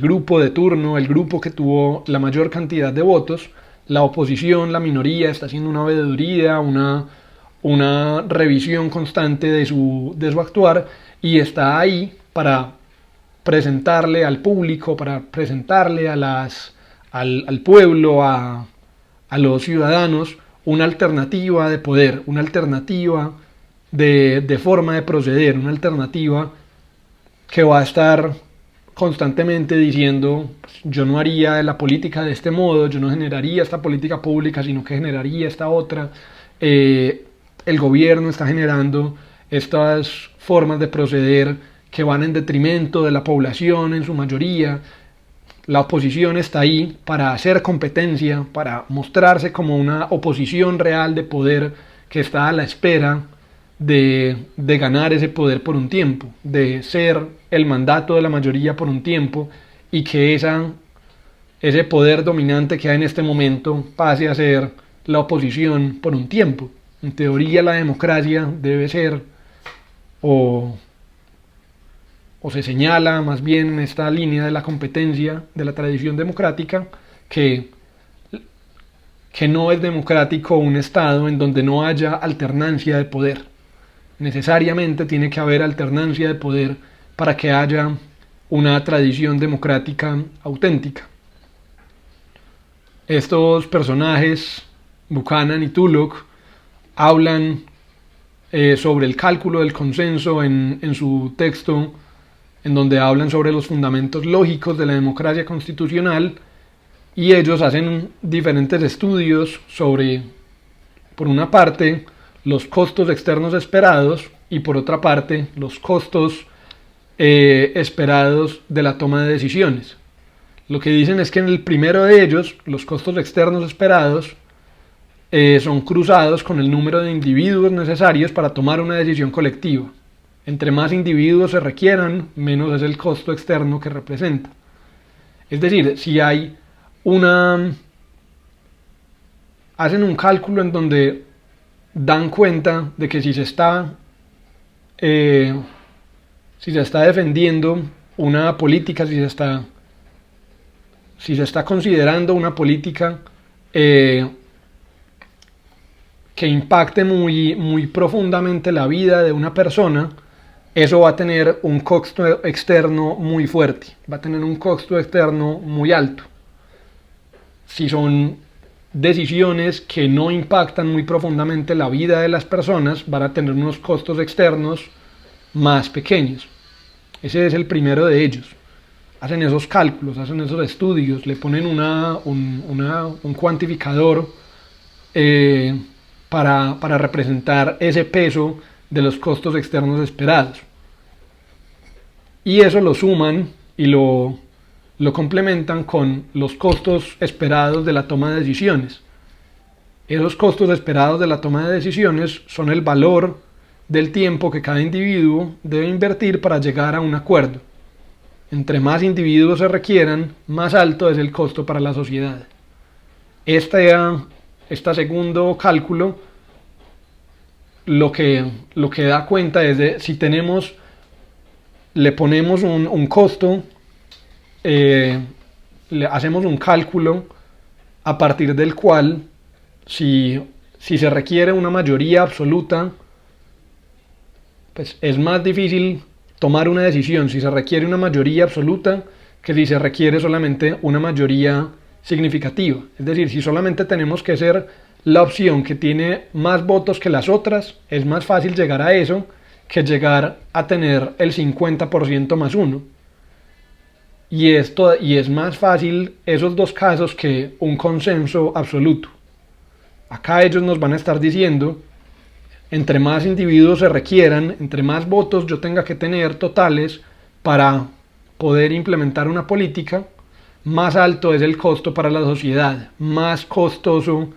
Speaker 1: grupo de turno, el grupo que tuvo la mayor cantidad de votos. La oposición, la minoría, está haciendo una veeduría, una revisión constante de su actuar, y está ahí para presentarle al público, para presentarle al pueblo, a los ciudadanos, una alternativa de poder, una alternativa de forma de proceder, una alternativa que va a estar constantemente diciendo: yo no haría la política de este modo, yo no generaría esta política pública, sino que generaría esta otra. El gobierno está generando estas formas de proceder que van en detrimento de la población en su mayoría. La oposición está ahí para hacer competencia, para mostrarse como una oposición real de poder que está a la espera de ganar ese poder por un tiempo, de ser el mandato de la mayoría por un tiempo, y que ese poder dominante que hay en este momento pase a ser la oposición por un tiempo. En teoría, la democracia debe ser, o se señala más bien en esta línea de la competencia de la tradición democrática, que no es democrático un Estado en donde no haya alternancia de poder. Necesariamente tiene que haber alternancia de poder para que haya una tradición democrática auténtica. Estos personajes, Buchanan y Tullock, hablan sobre el cálculo del consenso en su texto, en donde hablan sobre los fundamentos lógicos de la democracia constitucional, y ellos hacen diferentes estudios sobre, por una parte, los costos externos esperados y por otra parte, los costos esperados de la toma de decisiones. Lo que dicen es que en el primero de ellos, los costos externos esperados son cruzados con el número de individuos necesarios para tomar una decisión colectiva. Entre más individuos se requieran, menos es el costo externo que representa. Es decir, si hay hacen un cálculo en donde dan cuenta de que si se está defendiendo una política, si se está considerando una política que impacte muy profundamente la vida de una persona, eso va a tener un costo externo muy fuerte, va a tener un costo externo muy alto. Si son decisiones que no impactan muy profundamente la vida de las personas, van a tener unos costos externos más pequeños. Ese es el primero de ellos. Hacen esos cálculos, hacen esos estudios, le ponen un cuantificador para representar ese peso de los costos externos esperados. Y eso lo suman y lo complementan con los costos esperados de la toma de decisiones. Esos costos esperados de la toma de decisiones son el valor del tiempo que cada individuo debe invertir para llegar a un acuerdo. Entre más individuos se requieran, más alto es el costo para la sociedad. Este segundo cálculo lo que da cuenta es de si le ponemos un costo, le hacemos un cálculo a partir del cual si se requiere una mayoría absoluta, pues es más difícil tomar una decisión si se requiere una mayoría absoluta que si se requiere solamente una mayoría significativa. Es decir, si solamente tenemos que ser la opción que tiene más votos que las otras, es más fácil llegar a eso que llegar a tener el 50% más uno. Y es más fácil esos dos casos que un consenso absoluto. Acá ellos nos van a estar diciendo, entre más individuos se requieran, entre más votos yo tenga que tener totales para poder implementar una política, más alto es el costo para la sociedad, más costoso,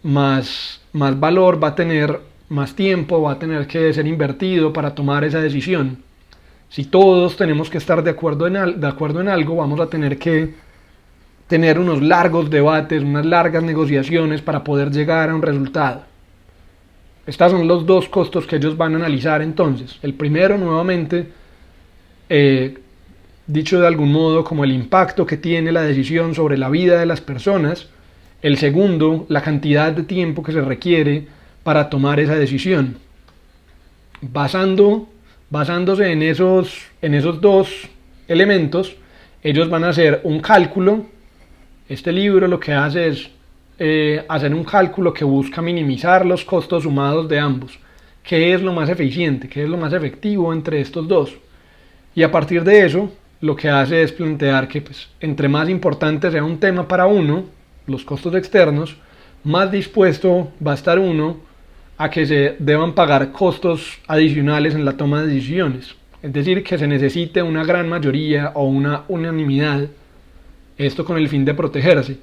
Speaker 1: más valor va a tener, más tiempo va a tener que ser invertido para tomar esa decisión. Si todos tenemos que estar de acuerdo en algo, vamos a tener que tener unos largos debates, unas largas negociaciones para poder llegar a un resultado. Estos son los dos costos que ellos van a analizar entonces. El primero, nuevamente, dicho de algún modo, como el impacto que tiene la decisión sobre la vida de las personas. El segundo, la cantidad de tiempo que se requiere para tomar esa decisión. Basándose en esos dos elementos, ellos van a hacer un cálculo. Este libro lo que hace es hacer un cálculo que busca minimizar los costos sumados de ambos. ¿Qué es lo más eficiente? ¿Qué es lo más efectivo entre estos dos? Y a partir de eso, lo que hace es plantear que entre más importante sea un tema para uno, los costos externos, más dispuesto va a estar uno a que se deban pagar costos adicionales en la toma de decisiones. Es decir, que se necesite una gran mayoría o una unanimidad, esto con el fin de protegerse.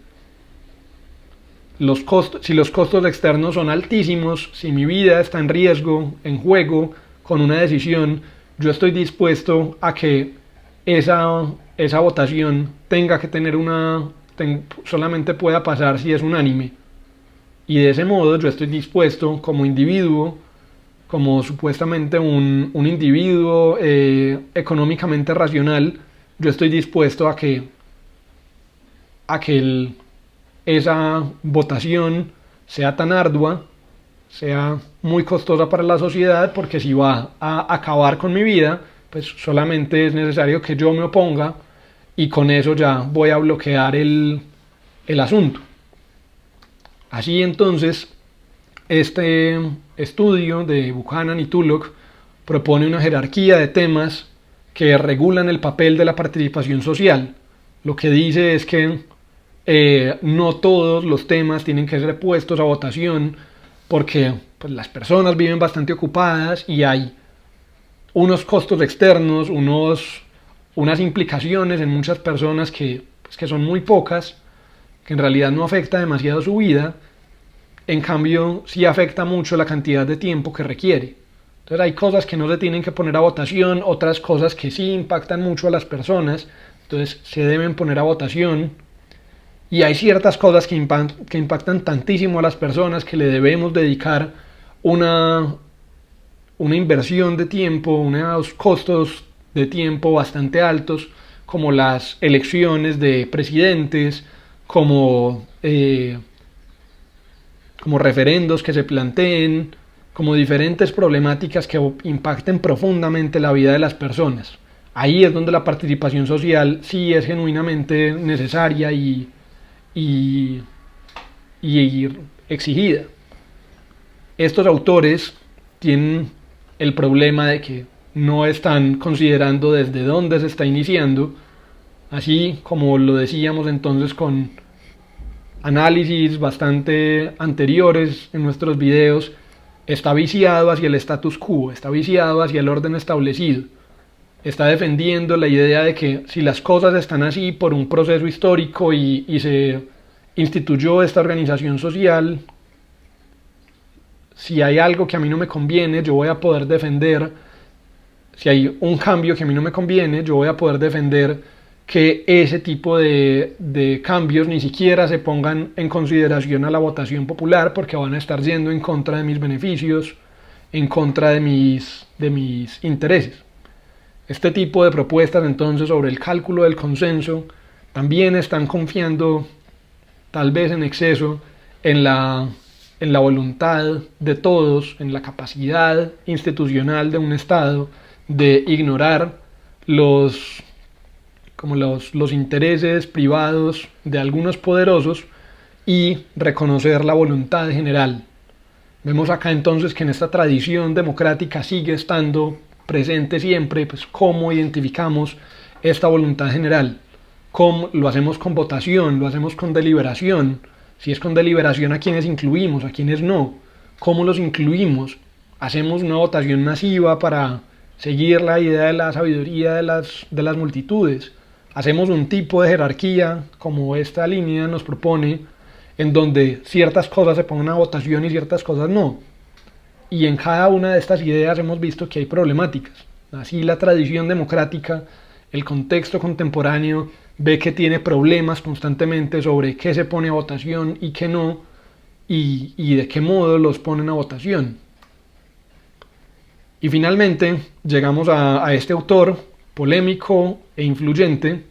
Speaker 1: Si los costos externos son altísimos, si mi vida está en riesgo, en juego, con una decisión, yo estoy dispuesto a que esa votación tenga que tener solamente pueda pasar si es unánime. Y de ese modo yo estoy dispuesto como individuo, como supuestamente un individuo económicamente racional, yo estoy dispuesto a que esa votación sea tan ardua sea muy costosa para la sociedad, porque si va a acabar con mi vida, pues solamente es necesario que yo me oponga y con eso ya voy a bloquear el asunto. Así entonces, este estudio de Buchanan y Tullock propone una jerarquía de temas que regulan el papel de la participación social. Lo que dice es que no todos los temas tienen que ser puestos a votación porque pues, las personas viven bastante ocupadas y hay unos costos externos, unas implicaciones en muchas personas pues, que son muy pocas, que en realidad no afecta demasiado su vida, en cambio sí afecta mucho la cantidad de tiempo que requiere. Entonces hay cosas que no se tienen que poner a votación, otras cosas que sí impactan mucho a las personas, entonces se deben poner a votación. Y hay ciertas cosas que impactan tantísimo a las personas que le debemos dedicar una inversión de tiempo, unos costos de tiempo bastante altos, como las elecciones de presidentes, como referendos que se planteen, como diferentes problemáticas que impacten profundamente la vida de las personas. Ahí es donde la participación social sí es genuinamente necesaria y exigida. Estos autores tienen el problema de que no están considerando desde dónde se está iniciando, así como lo decíamos entonces con análisis bastante anteriores en nuestros videos, está viciado hacia el status quo, está viciado hacia el orden establecido. Está defendiendo la idea de que si las cosas están así por un proceso histórico y se instituyó esta organización social, si hay algo que a mí no me conviene, yo voy a poder defender, si hay un cambio que a mí no me conviene, yo voy a poder defender que ese tipo de cambios ni siquiera se pongan en consideración a la votación popular porque van a estar yendo en contra de mis beneficios, en contra de mis intereses. Este tipo de propuestas entonces sobre el cálculo del consenso también están confiando tal vez en exceso en la voluntad de todos, en la capacidad institucional de un Estado de ignorar los intereses privados de algunos poderosos y reconocer la voluntad general. Vemos acá entonces que en esta tradición democrática sigue estando presente siempre pues, cómo identificamos esta voluntad general. ¿Cómo lo hacemos con votación? ¿Lo hacemos con deliberación? Si es con deliberación, ¿a quiénes incluimos? ¿A quiénes no? ¿Cómo los incluimos? ¿Hacemos una votación masiva para seguir la idea de la sabiduría de las multitudes? ¿Hacemos un tipo de jerarquía, como esta línea nos propone, en donde ciertas cosas se pongan a votación y ciertas cosas no? Y en cada una de estas ideas hemos visto que hay problemáticas. Así la tradición democrática, el contexto contemporáneo, ve que tiene problemas constantemente sobre qué se pone a votación y qué no, y de qué modo los ponen a votación. Y finalmente llegamos a este autor polémico e influyente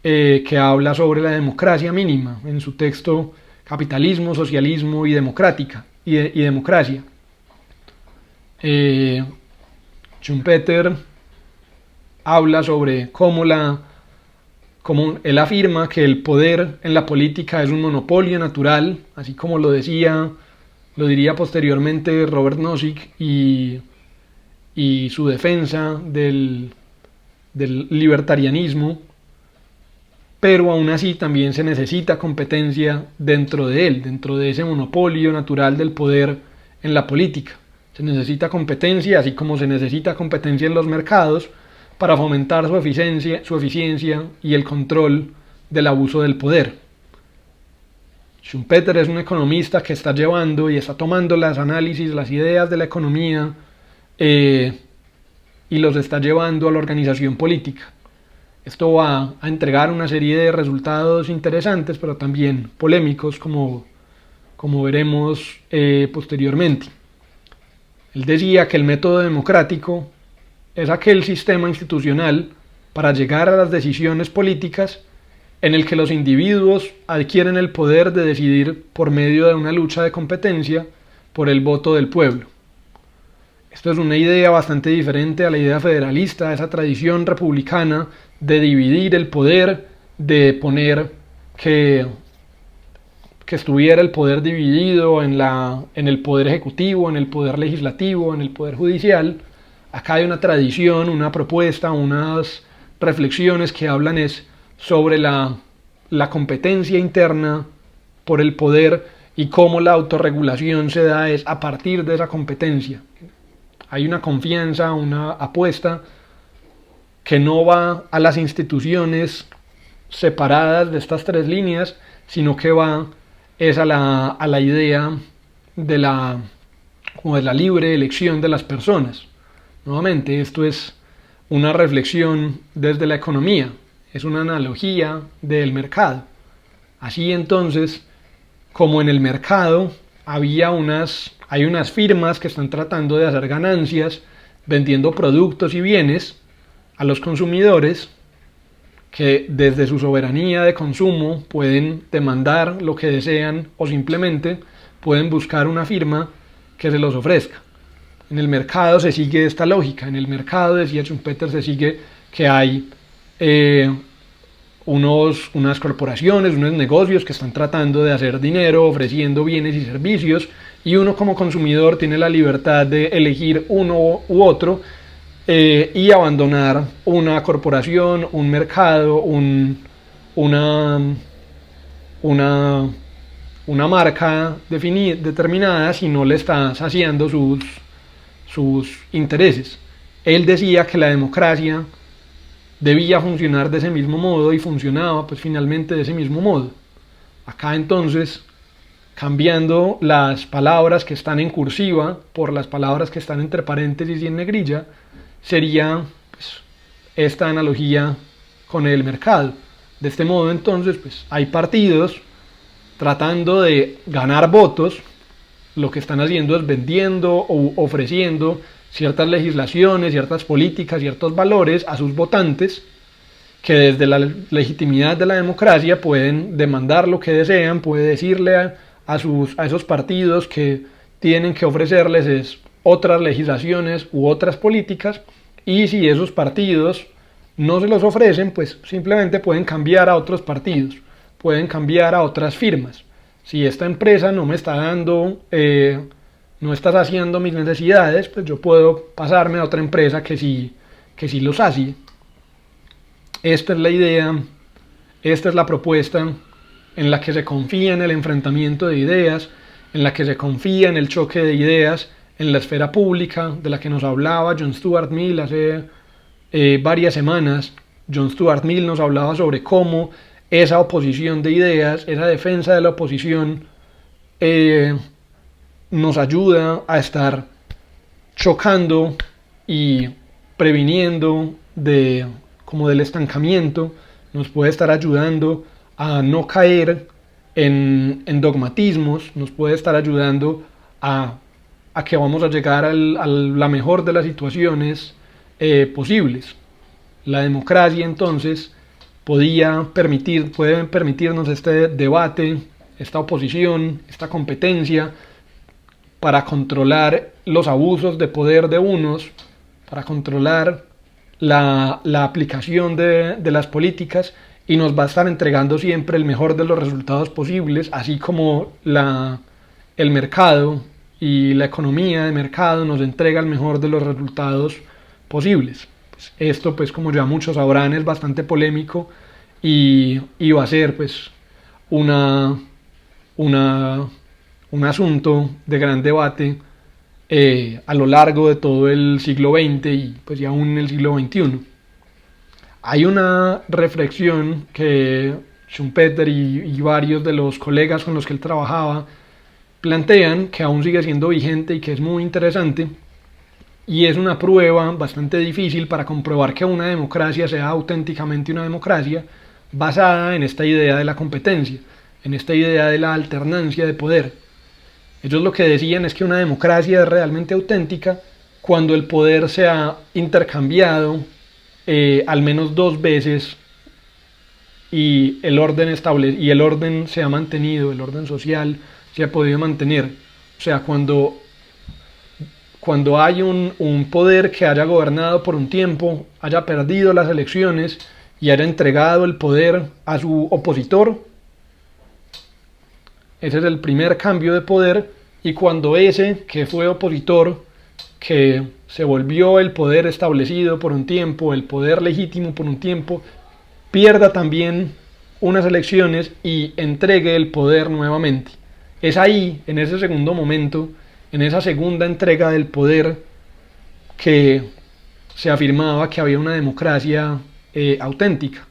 Speaker 1: que habla sobre la democracia mínima en su texto Capitalismo, Socialismo y Democracia. Schumpeter habla sobre cómo él afirma que el poder en la política es un monopolio natural, así como lo diría posteriormente Robert Nozick y su defensa del libertarianismo, pero aún así también se necesita competencia dentro de ese monopolio natural del poder en la política. Se necesita competencia, así como se necesita competencia en los mercados, para fomentar su eficiencia y el control del abuso del poder. Schumpeter es un economista que está llevando y está tomando los análisis, las ideas de la economía y los está llevando a la organización política. Esto va a entregar una serie de resultados interesantes, pero también polémicos, como veremos posteriormente. Él decía que el método democrático es aquel sistema institucional para llegar a las decisiones políticas en el que los individuos adquieren el poder de decidir por medio de una lucha de competencia por el voto del pueblo. Esto es una idea bastante diferente a la idea federalista, a esa tradición republicana de dividir el poder, de poner que estuviera el poder dividido en el poder ejecutivo, en el poder legislativo, en el poder judicial. Acá hay una tradición, una propuesta, unas reflexiones que hablan sobre la competencia interna por el poder y cómo la autorregulación se da a partir de esa competencia. Hay una confianza, una apuesta que no va a las instituciones separadas de estas tres líneas, sino que va a la idea de como de la libre elección de las personas. Nuevamente, esto es una reflexión desde la economía, es una analogía del mercado. Así entonces, como en el mercado hay unas firmas que están tratando de hacer ganancias vendiendo productos y bienes a los consumidores, que desde su soberanía de consumo pueden demandar lo que desean o simplemente pueden buscar una firma que se los ofrezca. En el mercado se sigue esta lógica. En el mercado, decía Schumpeter, se sigue que hay unas corporaciones, unos negocios que están tratando de hacer dinero ofreciendo bienes y servicios, y uno como consumidor tiene la libertad de elegir uno u otro y abandonar una corporación, un mercado, una marca determinada si no le está saciando sus intereses. Él decía que la democracia debía funcionar de ese mismo modo y funcionaba pues finalmente de ese mismo modo. Acá entonces, cambiando las palabras que están en cursiva por las palabras que están entre paréntesis y en negrilla, sería pues, esta analogía con el mercado. De este modo entonces pues, hay partidos tratando de ganar votos. Lo que están haciendo es vendiendo o ofreciendo ciertas legislaciones, ciertas políticas, ciertos valores a sus votantes, que desde la legitimidad de la democracia pueden demandar lo que desean, puede decirle a esos partidos que tienen que ofrecerles otras legislaciones u otras políticas, y si esos partidos no se los ofrecen, pues simplemente pueden cambiar a otros partidos, pueden cambiar a otras firmas. Si esta empresa no me está dando, no está saciando mis necesidades, pues yo puedo pasarme a otra empresa que sí lo sacie. Esta es la idea, esta es la propuesta en la que se confía en el enfrentamiento de ideas, en la que se confía en el choque de ideas en la esfera pública, de la que nos hablaba John Stuart Mill hace varias semanas. John Stuart Mill nos hablaba sobre cómo esa oposición de ideas, esa defensa de la oposición, nos ayuda a estar chocando y previniendo como del estancamiento, nos puede estar ayudando a no caer en dogmatismos, nos puede estar ayudando a que vamos a llegar a la mejor de las situaciones posibles. La democracia entonces puede permitirnos este debate, esta oposición, esta competencia para controlar los abusos de poder de unos, para controlar la aplicación de las políticas, y nos va a estar entregando siempre el mejor de los resultados posibles, así como el mercado y la economía de mercado nos entrega el mejor de los resultados posibles. Pues esto, pues como ya muchos sabrán, es bastante polémico y va a ser pues un asunto de gran debate a lo largo de todo el siglo XX y pues ya aún en el siglo XXI. Hay una reflexión que Schumpeter y varios de los colegas con los que él trabajaba plantean, que aún sigue siendo vigente y que es muy interesante, y es una prueba bastante difícil para comprobar que una democracia sea auténticamente una democracia, basada en esta idea de la competencia, en esta idea de la alternancia de poder. Ellos lo que decían es que una democracia es realmente auténtica cuando el poder se ha intercambiado al menos dos veces y el orden se ha mantenido, el orden social se ha podido mantener. O sea, cuando hay un poder que haya gobernado por un tiempo, haya perdido las elecciones y haya entregado el poder a su opositor, ese es el primer cambio de poder. Y cuando ese que fue opositor, que se volvió el poder establecido por un tiempo, el poder legítimo por un tiempo, pierda también unas elecciones y entregue el poder nuevamente. Es ahí, en ese segundo momento, en esa segunda entrega del poder, que se afirmaba que había una democracia auténtica.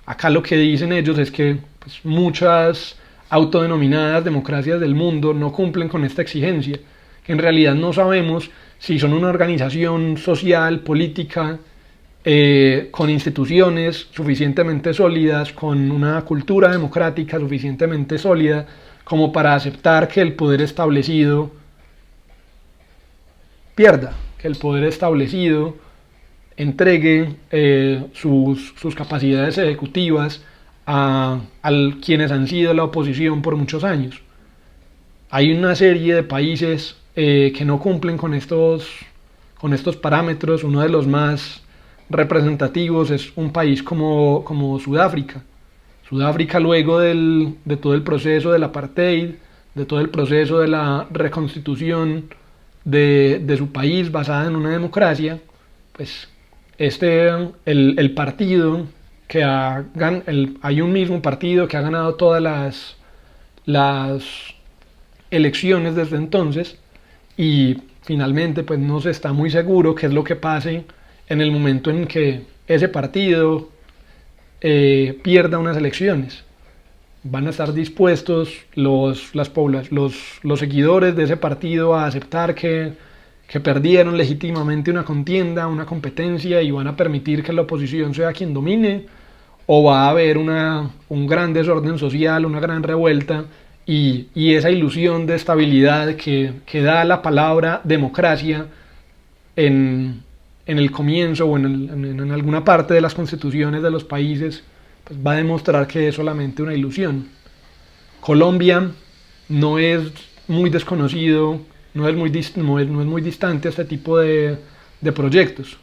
Speaker 1: Acá lo que dicen ellos es que pues, muchas autodenominadas democracias del mundo no cumplen con esta exigencia, que en realidad no sabemos si son una organización social, política, con instituciones suficientemente sólidas, con una cultura democrática suficientemente sólida, como para aceptar que el poder establecido pierda, que el poder establecido entregue sus capacidades ejecutivas a quienes han sido la oposición por muchos años. Hay una serie de países que no cumplen con estos parámetros. Uno de los más representativos es un país como Sudáfrica. Sudáfrica, luego de todo el proceso del apartheid, de todo el proceso de la reconstitución de su país basada en una democracia, pues el partido hay un mismo partido que ha ganado todas las elecciones desde entonces, y finalmente pues no se está muy seguro qué es lo que pase en el momento en que ese partido pierda unas elecciones. Van a estar dispuestos los seguidores de ese partido a aceptar que perdieron legítimamente una contienda, una competencia, y van a permitir que la oposición sea quien domine, o va a haber un gran desorden social, una gran revuelta, y esa ilusión de estabilidad que da la palabra democracia en el comienzo o en alguna parte de las constituciones de los países, pues va a demostrar que es solamente una ilusión. Colombia no es muy desconocido, no es muy distante a este tipo de proyectos.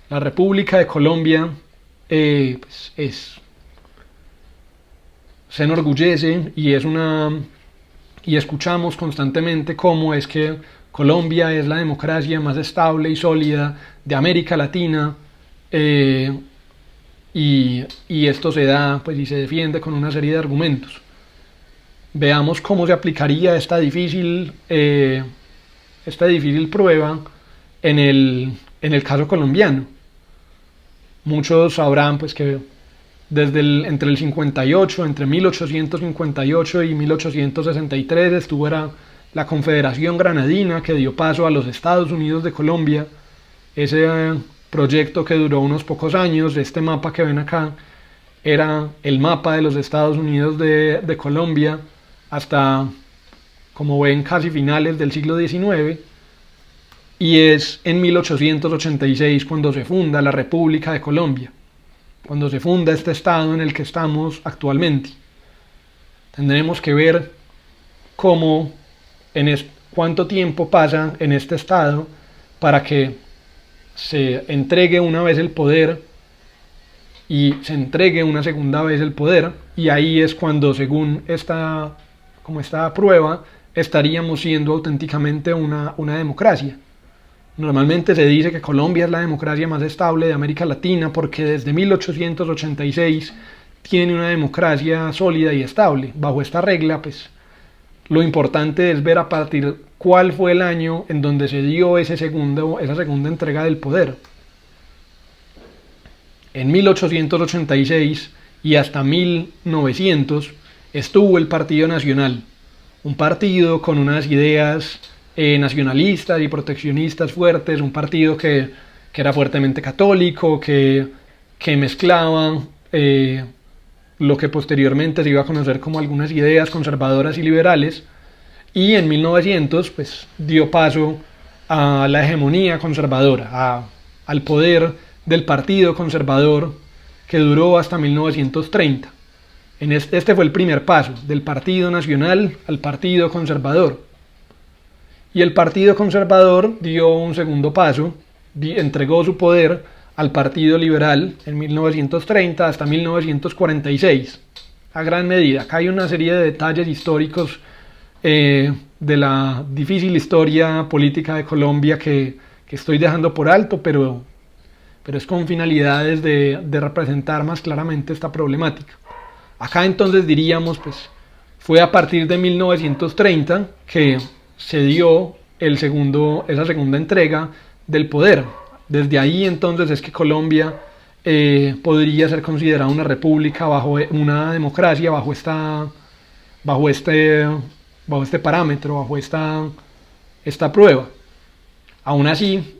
Speaker 1: La República de Colombia pues se enorgullece y escuchamos constantemente cómo es que Colombia es la democracia más estable y sólida de América Latina, y esto se da pues, y se defiende con una serie de argumentos. Veamos cómo se aplicaría esta difícil prueba en el caso colombiano. Muchos sabrán pues, que entre el 58, entre 1858 y 1863 estuvo la Confederación Granadina, que dio paso a los Estados Unidos de Colombia. Ese proyecto, que duró unos pocos años, este mapa que ven acá, era el mapa de los Estados Unidos de Colombia hasta, como ven, casi finales del siglo XIX, y es en 1886 cuando se funda la República de Colombia, cuando se funda este estado en el que estamos actualmente. Tendremos que ver cuánto tiempo pasa en este estado para que se entregue una vez el poder y se entregue una segunda vez el poder, y ahí es cuando, según esta prueba, estaríamos siendo auténticamente una democracia. Normalmente se dice que Colombia es la democracia más estable de América Latina porque desde 1886 tiene una democracia sólida y estable. Bajo esta regla, pues, lo importante es ver a partir cuál fue el año en donde se dio esa segunda entrega del poder. En 1886 y hasta 1900 estuvo el Partido Nacional, un partido con unas ideas nacionalistas y proteccionistas fuertes, un partido que era fuertemente católico, que mezclaba lo que posteriormente se iba a conocer como algunas ideas conservadoras y liberales, y en 1900 pues, dio paso a la hegemonía conservadora, al poder del Partido Conservador, que duró hasta 1930. Este fue el primer paso, del Partido Nacional al Partido Conservador. Y el Partido Conservador dio un segundo paso, entregó su poder al Partido Liberal en 1930 hasta 1946, a gran medida. Acá hay una serie de detalles históricos de la difícil historia política de Colombia que estoy dejando por alto, pero es con finalidades de representar más claramente esta problemática. Acá entonces diríamos, pues, fue a partir de 1930 que se dio esa segunda entrega del poder. Desde ahí entonces es que Colombia podría ser considerada una república bajo una democracia, bajo este parámetro, bajo esta prueba. Aún así,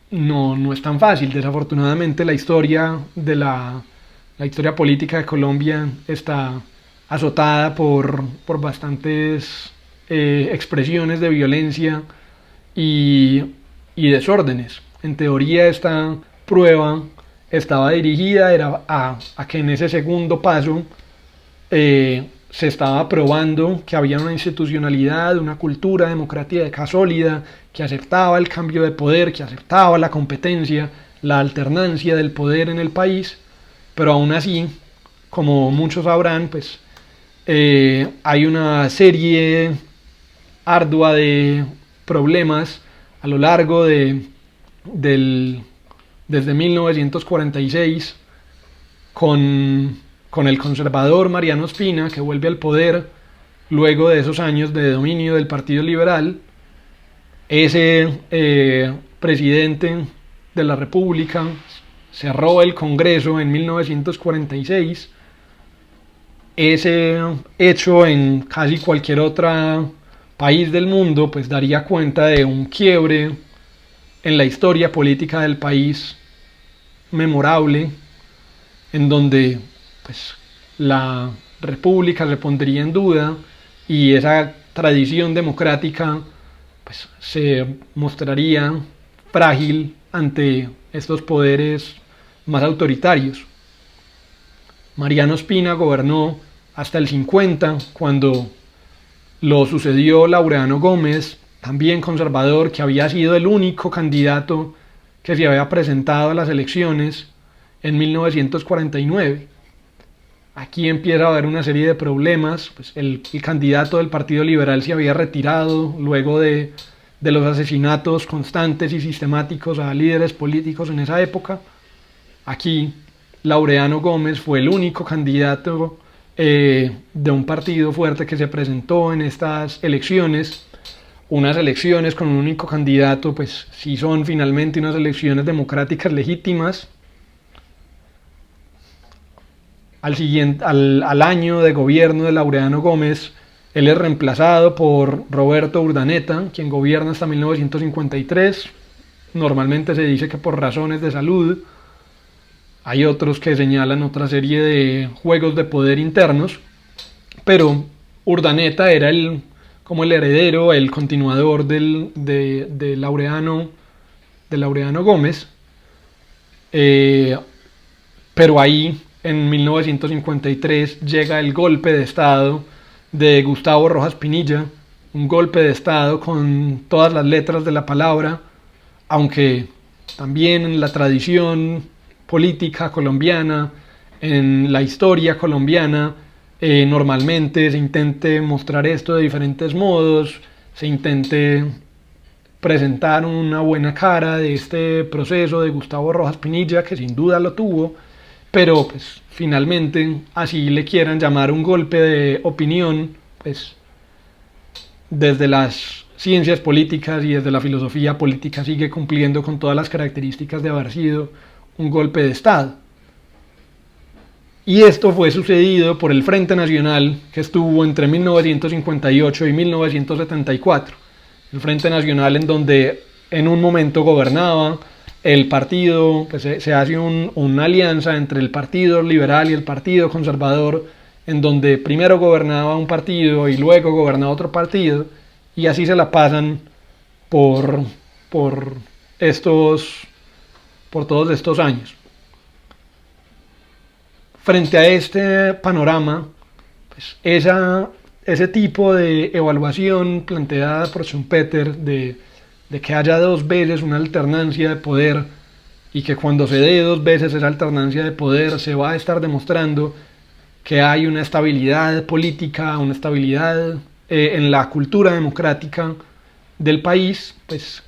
Speaker 1: no es tan fácil. Desafortunadamente la historia la historia política de Colombia está azotada por bastantes expresiones de violencia y, y desórdenes. En teoría esta prueba estaba dirigida a que en ese segundo paso se estaba probando que había una institucionalidad, una cultura democrática sólida, que aceptaba el cambio de poder, que aceptaba la competencia, la alternancia del poder en el país, pero aún así, como muchos sabrán, pues hay una serie ardua de problemas a lo largo desde 1946 con el conservador Mariano Ospina, que vuelve al poder luego de esos años de dominio del Partido Liberal. Ese presidente de la República cerró el Congreso en 1946. Ese hecho en casi cualquier otro país del mundo pues daría cuenta de un quiebre en la historia política del país memorable, en donde pues la república se pondría en duda y esa tradición democrática pues se mostraría frágil ante estos poderes más autoritarios. Mariano Ospina gobernó hasta el 50, cuando lo sucedió Laureano Gómez, también conservador, que había sido el único candidato que se había presentado a las elecciones en 1949. Aquí empieza a haber una serie de problemas. Pues el candidato del Partido Liberal se había retirado luego de los asesinatos constantes y sistemáticos a líderes políticos en esa época. Aquí Laureano Gómez fue el único candidato de un partido fuerte que se presentó en estas elecciones. Unas elecciones con un único candidato, pues sí son finalmente unas elecciones democráticas legítimas. Al año de gobierno de Laureano Gómez, él es reemplazado por Roberto Urdaneta, quien gobierna hasta 1953. Normalmente se dice que por razones de salud. Hay otros que señalan otra serie de juegos de poder internos, pero Urdaneta era como el heredero, el continuador de Laureano Gómez, pero ahí en 1953 llega el golpe de Estado de Gustavo Rojas Pinilla, un golpe de Estado con todas las letras de la palabra, aunque también en la tradición política colombiana, en la historia colombiana, normalmente se intente mostrar esto de diferentes modos, se intente presentar una buena cara de este proceso de Gustavo Rojas Pinilla, que sin duda lo tuvo, pero pues finalmente, así le quieran llamar un golpe de opinión, pues desde las ciencias políticas y desde la filosofía política sigue cumpliendo con todas las características de haber sido un golpe de Estado. Y esto fue sucedido por el Frente Nacional, que estuvo entre 1958 y 1974. El Frente Nacional, en donde en un momento gobernaba el partido, pues se hace una alianza entre el Partido Liberal y el Partido Conservador, en donde primero gobernaba un partido y luego gobernaba otro partido, y así se la pasan por todos estos años. Frente a este panorama, pues ese tipo de evaluación planteada por Schumpeter de que haya dos veces una alternancia de poder y que cuando se dé dos veces esa alternancia de poder se va a estar demostrando que hay una estabilidad política, una estabilidad en la cultura democrática del país, pues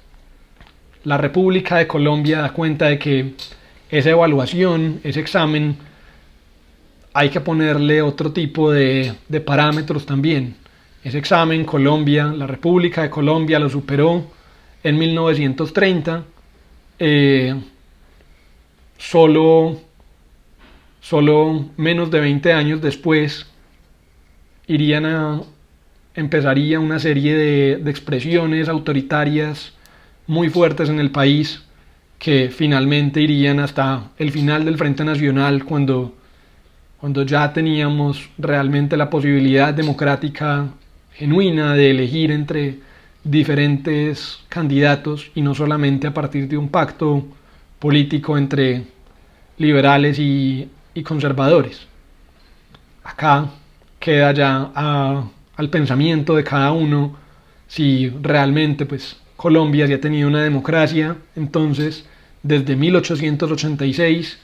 Speaker 1: la República de Colombia da cuenta de que esa evaluación, ese examen, hay que ponerle otro tipo de parámetros también. Ese examen, Colombia, la República de Colombia lo superó en 1930, solo menos de 20 años después empezaría una serie de expresiones autoritarias muy fuertes en el país que finalmente irían hasta el final del Frente Nacional cuando ya teníamos realmente la posibilidad democrática genuina de elegir entre diferentes candidatos y no solamente a partir de un pacto político entre liberales y conservadores. Acá queda ya al pensamiento de cada uno si realmente pues Colombia ya ha tenido una democracia. Entonces desde 1886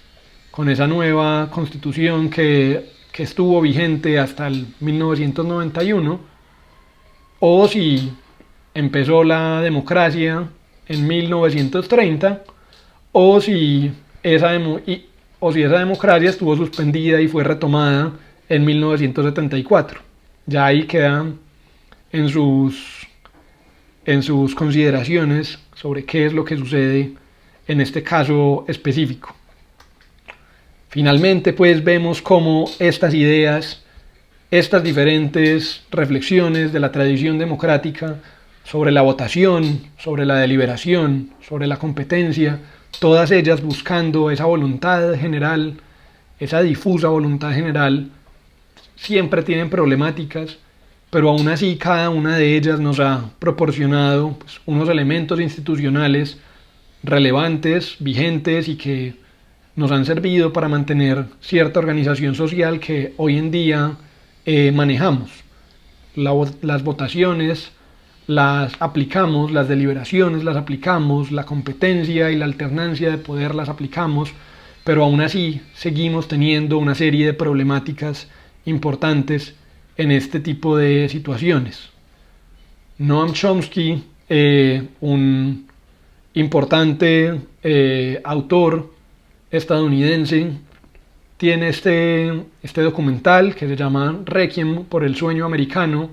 Speaker 1: con esa nueva constitución que estuvo vigente hasta el 1991, o si empezó la democracia en 1930, o si esa democracia estuvo suspendida y fue retomada en 1974. Ya ahí quedan en sus consideraciones sobre qué es lo que sucede en este caso específico. Finalmente, pues vemos cómo estas ideas, estas diferentes reflexiones de la tradición democrática sobre la votación, sobre la deliberación, sobre la competencia, todas ellas buscando esa voluntad general, esa difusa voluntad general, siempre tienen problemáticas, pero aún así cada una de ellas nos ha proporcionado pues, unos elementos institucionales relevantes, vigentes y que nos han servido para mantener cierta organización social que hoy en día manejamos. Las votaciones las aplicamos, las deliberaciones las aplicamos, la competencia y la alternancia de poder las aplicamos, pero aún así seguimos teniendo una serie de problemáticas importantes en este tipo de situaciones. Noam Chomsky, un importante autor estadounidense, tiene este documental que se llama Requiem por el sueño americano.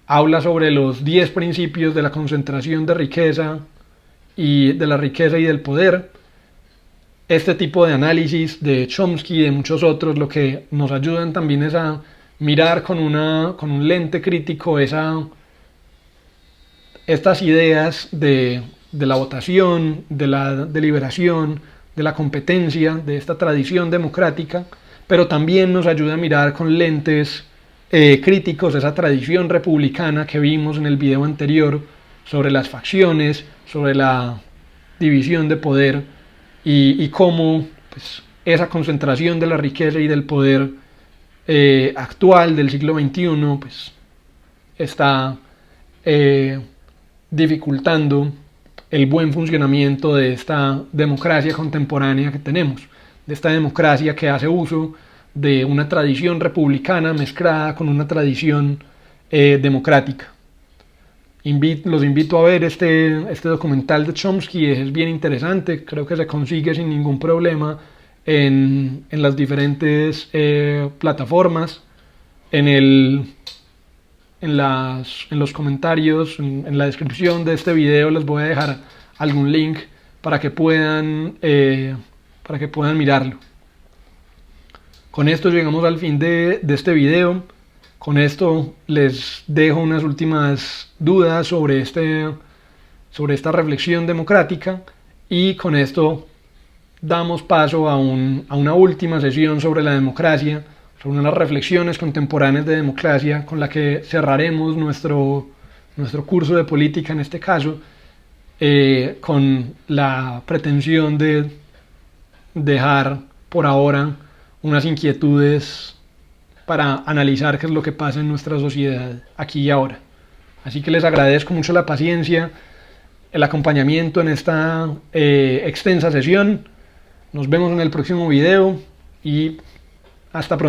Speaker 1: Habla sobre los 10 principios de la concentración de riqueza y de la riqueza y del poder. Este tipo de análisis de Chomsky y de muchos otros lo que nos ayudan también es a mirar con un lente crítico estas ideas de la votación, de la deliberación, de la competencia, de esta tradición democrática, pero también nos ayuda a mirar con lentes críticos esa tradición republicana que vimos en el video anterior sobre las facciones, sobre la división de poder y cómo pues, esa concentración de la riqueza y del poder actual del siglo XXI pues, está dificultando el buen funcionamiento de esta democracia contemporánea que tenemos, de esta democracia que hace uso de una tradición republicana mezclada con una tradición democrática. Los invito a ver este documental de Chomsky, es bien interesante, creo que se consigue sin ningún problema en las diferentes plataformas, en los comentarios, en la descripción de este video les voy a dejar algún link para que puedan mirarlo. Con esto llegamos al fin de este video. Con esto les dejo unas últimas dudas sobre esta reflexión democrática y con esto damos paso a una última sesión sobre la democracia, sobre unas reflexiones contemporáneas de democracia con la que cerraremos nuestro curso de política en este caso, con la pretensión de dejar por ahora unas inquietudes para analizar qué es lo que pasa en nuestra sociedad aquí y ahora. Así que les agradezco mucho la paciencia, el acompañamiento en esta extensa sesión. Nos vemos en el próximo video y hasta pronto.